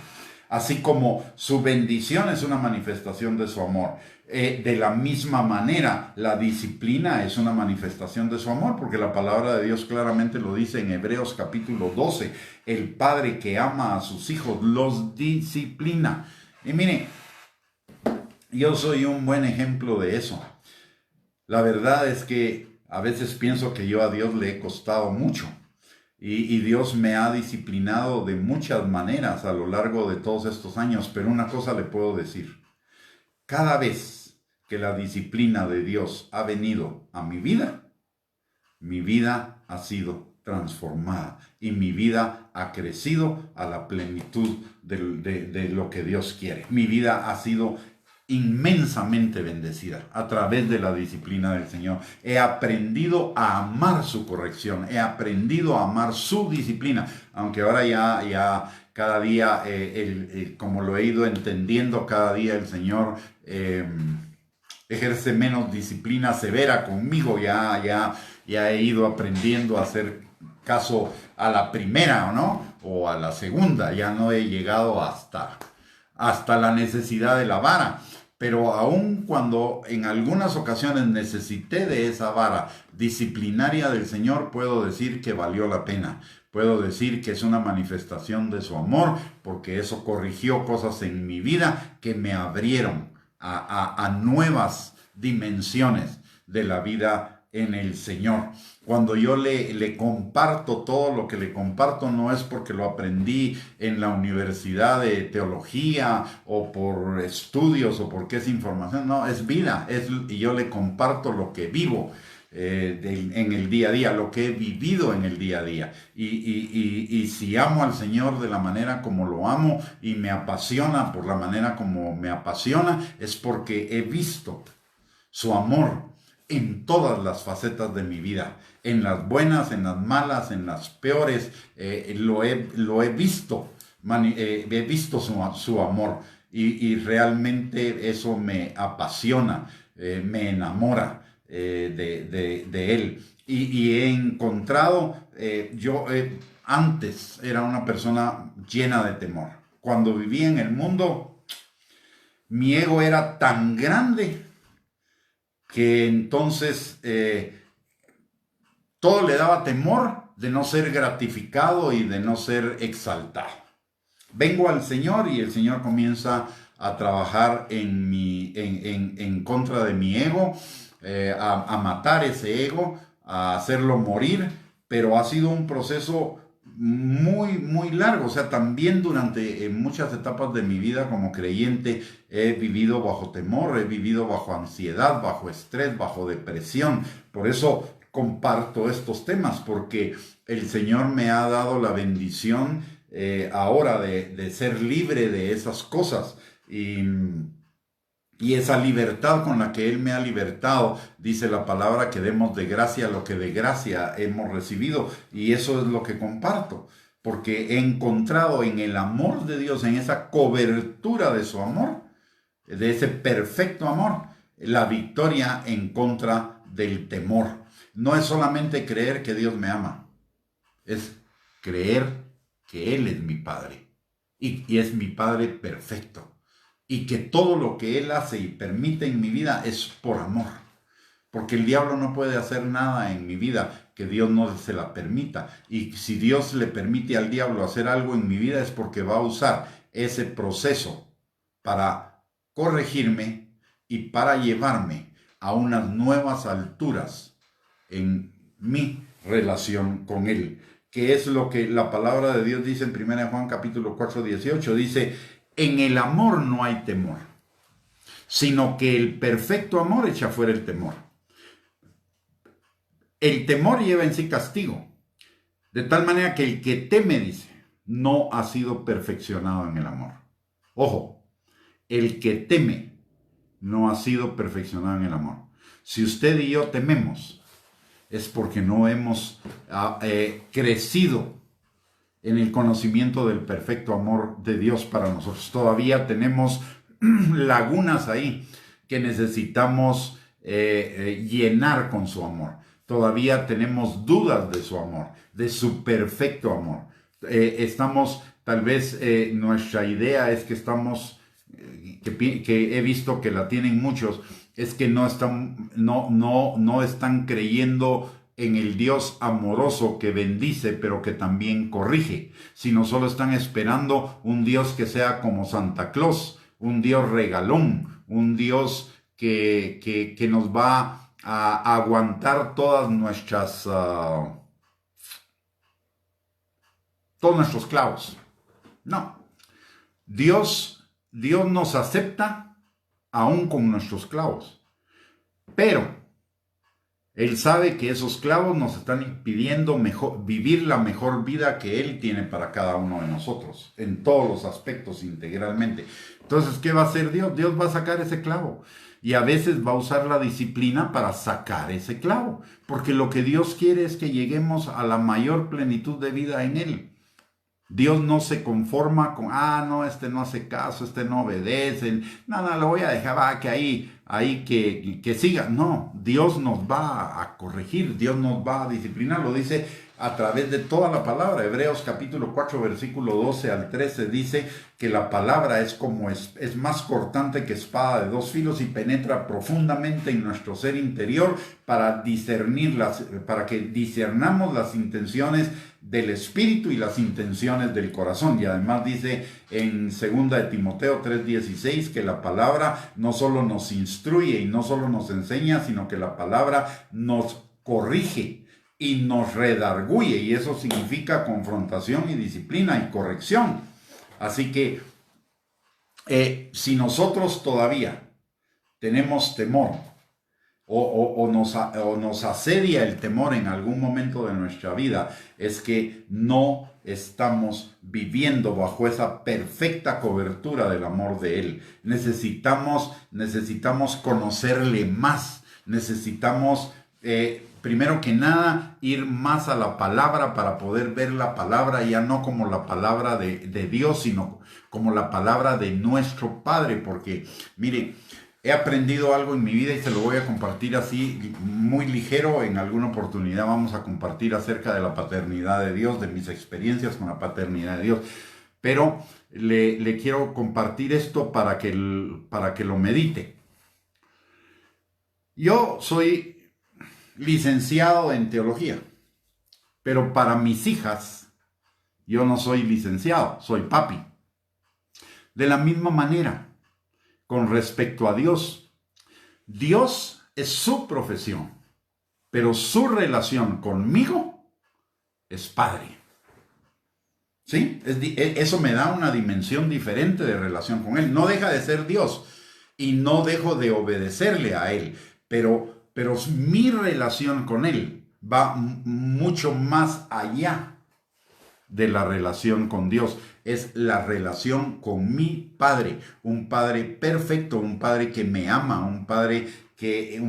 Speaker 1: así como su bendición es una manifestación de su amor. De la misma manera, la disciplina es una manifestación de su amor, porque la palabra de Dios claramente lo dice en Hebreos capítulo 12. El padre que ama a sus hijos los disciplina. Y mire, yo soy un buen ejemplo de eso. La verdad es que a veces pienso que yo a Dios le he costado mucho. Y Dios me ha disciplinado de muchas maneras a lo largo de todos estos años, pero una cosa le puedo decir. Cada vez que la disciplina de Dios ha venido a mi vida ha sido transformada y mi vida ha crecido a la plenitud de lo que Dios quiere. Mi vida ha sido inmensamente bendecida a través de la disciplina del Señor. He aprendido a amar su corrección, he aprendido a amar su disciplina, aunque ahora ya cada día, como lo he ido entendiendo, cada día el Señor ejerce menos disciplina severa conmigo. Ya he ido aprendiendo a hacer caso a la primera, ¿no? O a la segunda. Ya no he llegado hasta la necesidad de la vara. Pero aun cuando en algunas ocasiones necesité de esa vara disciplinaria del Señor, puedo decir que valió la pena. Puedo decir que es una manifestación de su amor, porque eso corrigió cosas en mi vida que me abrieron a nuevas dimensiones de la vida en el Señor. Cuando yo le comparto todo lo que le comparto, no es porque lo aprendí en la universidad de teología o por estudios o porque es información, no, es vida, y yo le comparto lo que vivo en el día a día, lo que he vivido en el día a día. Y si amo al Señor de la manera como lo amo y me apasiona por la manera como me apasiona, es porque he visto su amor en todas las facetas de mi vida, en las buenas, en las malas, en las peores. Lo he visto, he visto su amor, y realmente eso me apasiona, me enamora de él. Y he encontrado, antes era una persona llena de temor. Cuando vivía en el mundo, mi ego era tan grande que entonces todo le daba temor de no ser gratificado y de no ser exaltado. Vengo al Señor y el Señor comienza a trabajar en contra de mi ego, a matar ese ego, a hacerlo morir, pero ha sido un proceso muy largo. O sea, también durante muchas etapas de mi vida como creyente he vivido bajo temor, he vivido bajo ansiedad, bajo estrés, bajo depresión. Por eso comparto estos temas, porque el Señor me ha dado la bendición ahora de ser libre de esas cosas. Y esa libertad con la que Él me ha libertado, dice la palabra que demos de gracia lo que de gracia hemos recibido. Y eso es lo que comparto, porque he encontrado en el amor de Dios, en esa cobertura de su amor, de ese perfecto amor, la victoria en contra del temor. No es solamente creer que Dios me ama, es creer que Él es mi Padre y es mi Padre perfecto. Y que todo lo que Él hace y permite en mi vida es por amor. Porque el diablo no puede hacer nada en mi vida que Dios no se la permita. Y si Dios le permite al diablo hacer algo en mi vida es porque va a usar ese proceso para corregirme y para llevarme a unas nuevas alturas en mi relación con Él. que es lo que la palabra de Dios dice en 1 Juan capítulo 4, 18. Dice, en el amor no hay temor, sino que el perfecto amor echa fuera el temor. El temor lleva en sí castigo, de tal manera que el que teme, dice, no ha sido perfeccionado en el amor. Ojo, el que teme no ha sido perfeccionado en el amor. Si usted y yo tememos, es porque no hemos crecido en el conocimiento del perfecto amor de Dios para nosotros. Todavía tenemos lagunas ahí que necesitamos llenar con su amor. Todavía tenemos dudas de su amor, de su perfecto amor. Tal vez nuestra idea es que estamos, que he visto que la tienen muchos, es que no están creyendo en el Dios amoroso que bendice, pero que también corrige, sino solo están esperando un Dios que sea como Santa Claus, un Dios regalón, un Dios que nos va a aguantar todos nuestros clavos. No, Dios nos acepta aún con nuestros clavos, pero Él sabe que esos clavos nos están impidiendo vivir la mejor vida que Él tiene para cada uno de nosotros, en todos los aspectos, integralmente. Entonces, ¿qué va a hacer Dios? Dios va a sacar ese clavo. Y a veces va a usar la disciplina para sacar ese clavo. Porque lo que Dios quiere es que lleguemos a la mayor plenitud de vida en Él. Dios no se conforma con, no, este no hace caso, este no obedece, nada, lo voy a dejar, que ahí que siga. No, Dios nos va a corregir, Dios nos va a disciplinar, lo dice a través de toda la palabra. Hebreos capítulo 4, versículo 12 al 13 dice que la palabra es más cortante que espada de dos filos y penetra profundamente en nuestro ser interior para que discernamos las intenciones del Espíritu y las intenciones del corazón. Y además dice en 2 de Timoteo 3:16 que la palabra no solo nos instruye y no solo nos enseña, sino que la palabra nos corrige y nos redarguye, y eso significa confrontación y disciplina y corrección. Así que si nosotros todavía tenemos temor o nos asedia el temor en algún momento de nuestra vida, es que no estamos viviendo bajo esa perfecta cobertura del amor de Él. Necesitamos conocerle más, necesitamos primero que nada ir más a la palabra para poder ver la palabra ya no como la palabra de Dios, sino como la palabra de nuestro Padre, porque mire, he aprendido algo en mi vida y se lo voy a compartir así muy ligero. En alguna oportunidad vamos a compartir acerca de la paternidad de Dios, de mis experiencias con la paternidad de Dios, pero le quiero compartir esto para que lo medite. Yo soy licenciado en teología, pero para mis hijas yo no soy licenciado, soy papi. De la misma manera, con respecto a Dios, Dios es su profesión, pero su relación conmigo es padre. ¿Sí? Eso me da una dimensión diferente de relación con Él. No deja de ser Dios y no dejo de obedecerle a Él, pero mi relación con Él va mucho más allá de la relación con Dios. Es la relación con mi Padre, un Padre perfecto, un Padre que me ama, un Padre que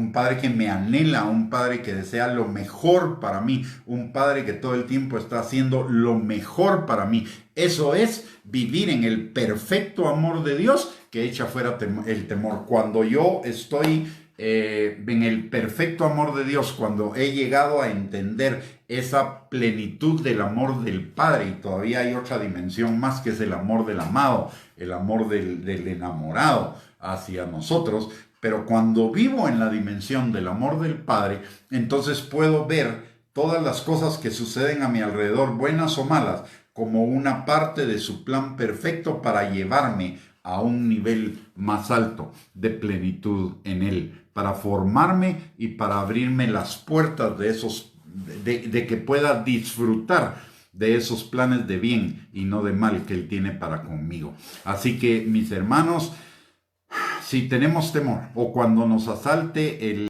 Speaker 1: me anhela, un Padre que desea lo mejor para mí, un Padre que todo el tiempo está haciendo lo mejor para mí. Eso es vivir en el perfecto amor de Dios que echa fuera el temor. Cuando yo estoy en el perfecto amor de Dios, cuando he llegado a entender esa plenitud del amor del Padre, y todavía hay otra dimensión más que es el amor del amado, el amor del enamorado hacia nosotros, pero cuando vivo en la dimensión del amor del Padre, entonces puedo ver todas las cosas que suceden a mi alrededor, buenas o malas, como una parte de su plan perfecto para llevarme a un nivel más alto de plenitud en Él, para formarme y para abrirme las puertas de que pueda disfrutar de esos planes de bien y no de mal que Él tiene para conmigo. Así que, mis hermanos, si tenemos temor o cuando nos asalte el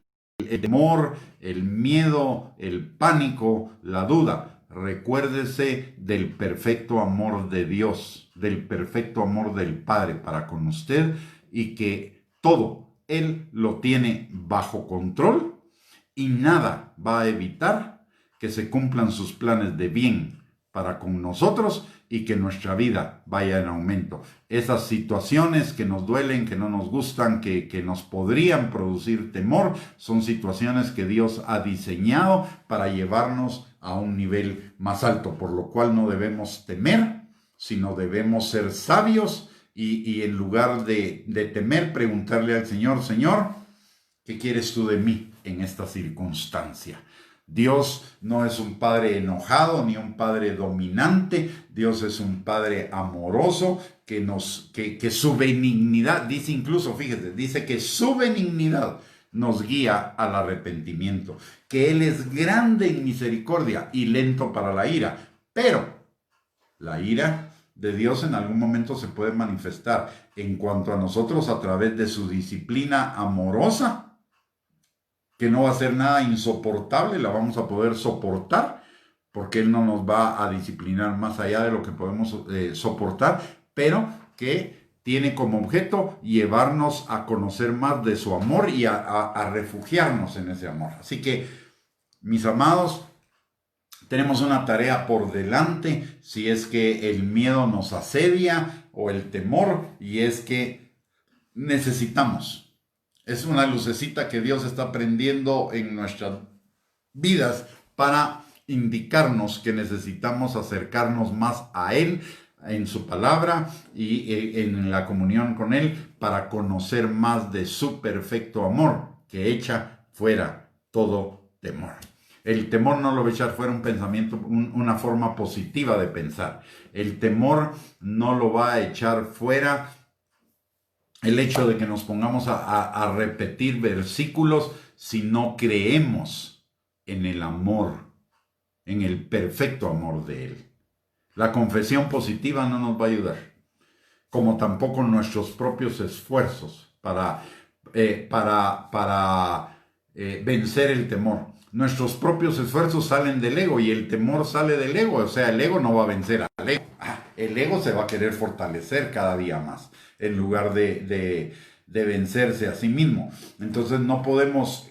Speaker 1: temor, el miedo, el pánico, la duda, recuérdese del perfecto amor de Dios, del perfecto amor del Padre para con usted y que todo Él lo tiene bajo control y nada va a evitar que se cumplan sus planes de bien para con nosotros y que nuestra vida vaya en aumento. Esas situaciones que nos duelen, que no nos gustan, que nos podrían producir temor, son situaciones que Dios ha diseñado para llevarnos a un nivel más alto, por lo cual no debemos temer, sino debemos ser sabios y en lugar de temer, preguntarle al Señor, Señor, ¿qué quieres tú de mí en esta circunstancia? Dios no es un padre enojado ni un padre dominante. Dios es un padre amoroso que su benignidad, dice incluso, fíjese, dice que su benignidad nos guía al arrepentimiento, que Él es grande en misericordia y lento para la ira, pero la ira de Dios en algún momento se puede manifestar en cuanto a nosotros a través de su disciplina amorosa, que no va a ser nada insoportable, la vamos a poder soportar, porque Él no nos va a disciplinar más allá de lo que podemos soportar, pero que tiene como objeto llevarnos a conocer más de su amor y a refugiarnos en ese amor. Así que, mis amados, tenemos una tarea por delante si es que el miedo nos asedia o el temor, y es que necesitamos. Es una lucecita que Dios está prendiendo en nuestras vidas para indicarnos que necesitamos acercarnos más a Él en su palabra y en la comunión con Él para conocer más de su perfecto amor que echa fuera todo temor. El temor no lo va a echar fuera un pensamiento, una forma positiva de pensar. El temor no lo va a echar fuera el hecho de que nos pongamos a repetir versículos si no creemos en el amor, en el perfecto amor de Él. La confesión positiva no nos va a ayudar, como tampoco nuestros propios esfuerzos para vencer el temor. Nuestros propios esfuerzos salen del ego y el temor sale del ego. O sea, el ego no va a vencer al ego. El ego se va a querer fortalecer cada día más en lugar de vencerse a sí mismo. Entonces no podemos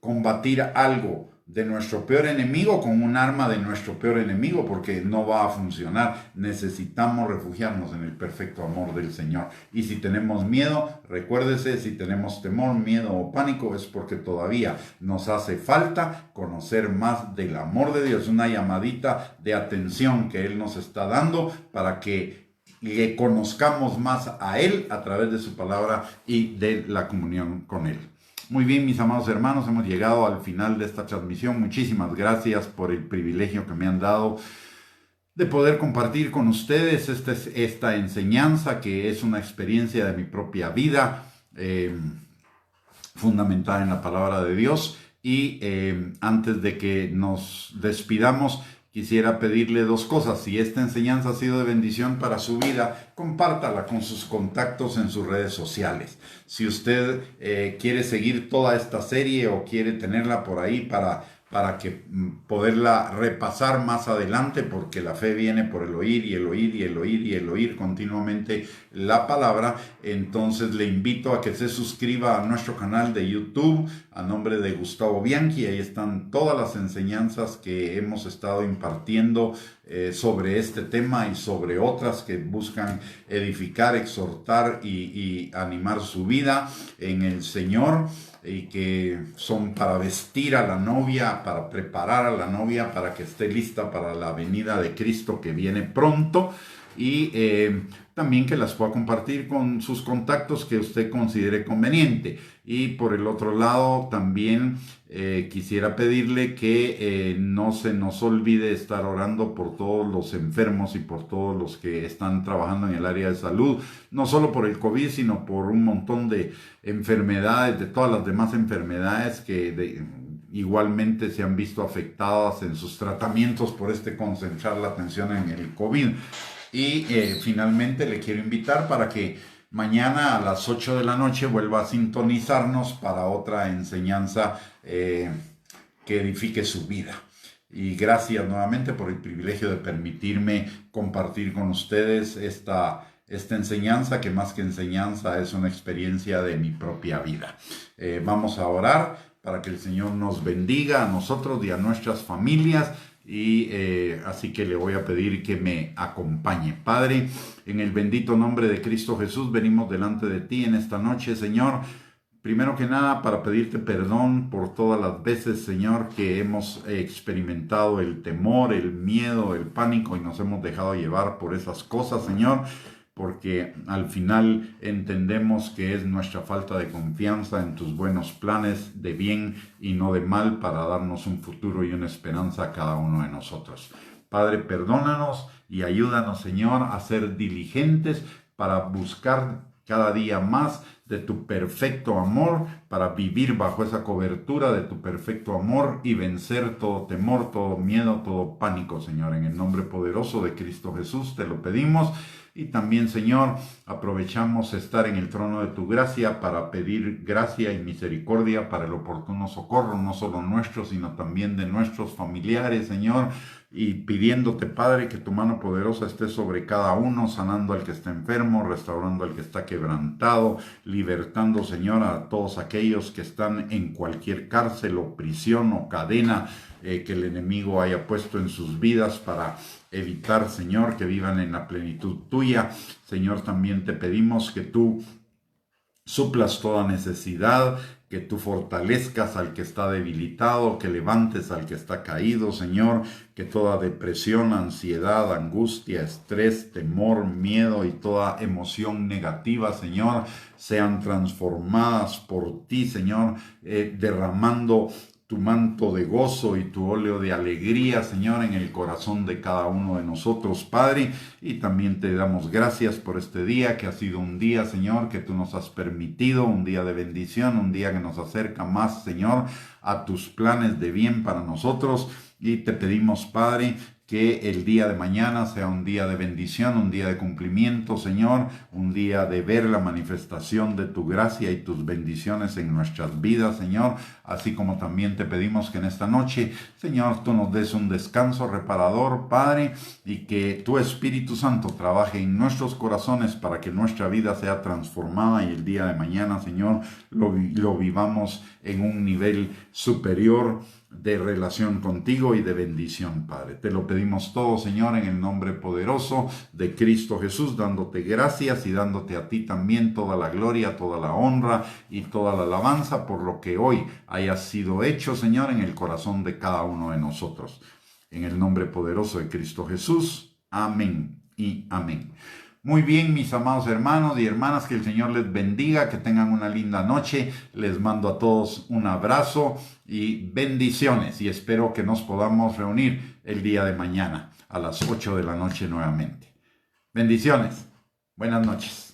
Speaker 1: combatir algo de nuestro peor enemigo con un arma de nuestro peor enemigo, porque no va a funcionar. Necesitamos refugiarnos en el perfecto amor del Señor. Y si tenemos miedo, recuérdese, si tenemos temor, miedo o pánico, es porque todavía nos hace falta conocer más del amor de Dios. Una llamadita de atención que Él nos está dando para que le conozcamos más a Él a través de su palabra y de la comunión con Él. Muy bien, mis amados hermanos, hemos llegado al final de esta transmisión. Muchísimas gracias por el privilegio que me han dado de poder compartir con ustedes esta enseñanza, que es una experiencia de mi propia vida, fundamentada en la palabra de Dios. Y antes de que nos despidamos, quisiera pedirle dos cosas. Si esta enseñanza ha sido de bendición para su vida, compártala con sus contactos en sus redes sociales. Si usted quiere seguir toda esta serie o quiere tenerla por ahí para que poderla repasar más adelante, porque la fe viene por el oír y el oír y el oír y el oír continuamente la palabra, entonces le invito a que se suscriba a nuestro canal de YouTube a nombre de Gustavo Bianchi. Ahí están todas las enseñanzas que hemos estado impartiendo sobre este tema y sobre otras que buscan edificar, exhortar y animar su vida en el Señor, y que son para vestir a la novia, para preparar a la novia para que esté lista para la venida de Cristo que viene pronto, y también que las pueda compartir con sus contactos que usted considere conveniente. Y por el otro lado, también quisiera pedirle que no se nos olvide estar orando por todos los enfermos y por todos los que están trabajando en el área de salud, no solo por el COVID, sino por un montón de enfermedades, de todas las demás enfermedades igualmente se han visto afectadas en sus tratamientos por concentrar la atención en el COVID. Y finalmente le quiero invitar para que mañana a las 8 de la noche vuelva a sintonizarnos para otra enseñanza que edifique su vida. Y gracias nuevamente por el privilegio de permitirme compartir con ustedes esta enseñanza, que más que enseñanza es una experiencia de mi propia vida. Vamos a orar para que el Señor nos bendiga a nosotros y a nuestras familias. Y así que le voy a pedir que me acompañe. Padre, en el bendito nombre de Cristo Jesús, venimos delante de ti en esta noche, Señor. Primero que nada, para pedirte perdón por todas las veces, Señor, que hemos experimentado el temor, el miedo, el pánico y nos hemos dejado llevar por esas cosas, Señor, porque al final entendemos que es nuestra falta de confianza en tus buenos planes de bien y no de mal para darnos un futuro y una esperanza a cada uno de nosotros. Padre, perdónanos y ayúdanos, Señor, a ser diligentes para buscar cada día más de tu perfecto amor, para vivir bajo esa cobertura de tu perfecto amor y vencer todo temor, todo miedo, todo pánico, Señor. En el nombre poderoso de Cristo Jesús te lo pedimos. Y también, Señor, aprovechamos estar en el trono de tu gracia para pedir gracia y misericordia para el oportuno socorro, no solo nuestro, sino también de nuestros familiares, Señor, y pidiéndote, Padre, que tu mano poderosa esté sobre cada uno, sanando al que está enfermo, restaurando al que está quebrantado, libertando, Señor, a todos aquellos que están en cualquier cárcel o prisión o cadena que el enemigo haya puesto en sus vidas para evitar, Señor, que vivan en la plenitud tuya. Señor, también te pedimos que tú suplas toda necesidad, que tú fortalezcas al que está debilitado, que levantes al que está caído, Señor, que toda depresión, ansiedad, angustia, estrés, temor, miedo y toda emoción negativa, Señor, sean transformadas por ti, Señor, derramando tu manto de gozo y tu óleo de alegría, Señor, en el corazón de cada uno de nosotros, Padre. Y también te damos gracias por este día, que ha sido un día, Señor, que tú nos has permitido, un día de bendición, un día que nos acerca más, Señor, a tus planes de bien para nosotros. Y te pedimos, Padre, que el día de mañana sea un día de bendición, un día de cumplimiento, Señor, un día de ver la manifestación de tu gracia y tus bendiciones en nuestras vidas, Señor, así como también te pedimos que en esta noche, Señor, tú nos des un descanso reparador, Padre, y que tu Espíritu Santo trabaje en nuestros corazones para que nuestra vida sea transformada y el día de mañana, Señor, lo vivamos en un nivel superior de relación contigo y de bendición, Padre. Te lo pedimos todo, Señor, en el nombre poderoso de Cristo Jesús, dándote gracias y dándote a ti también toda la gloria, toda la honra y toda la alabanza por lo que hoy haya sido hecho, Señor, en el corazón de cada uno de nosotros. En el nombre poderoso de Cristo Jesús. Amén y amén. Muy bien, mis amados hermanos y hermanas, que el Señor les bendiga, que tengan una linda noche. Les mando a todos un abrazo y bendiciones y espero que nos podamos reunir el día de mañana a las 8 de la noche nuevamente. Bendiciones. Buenas noches.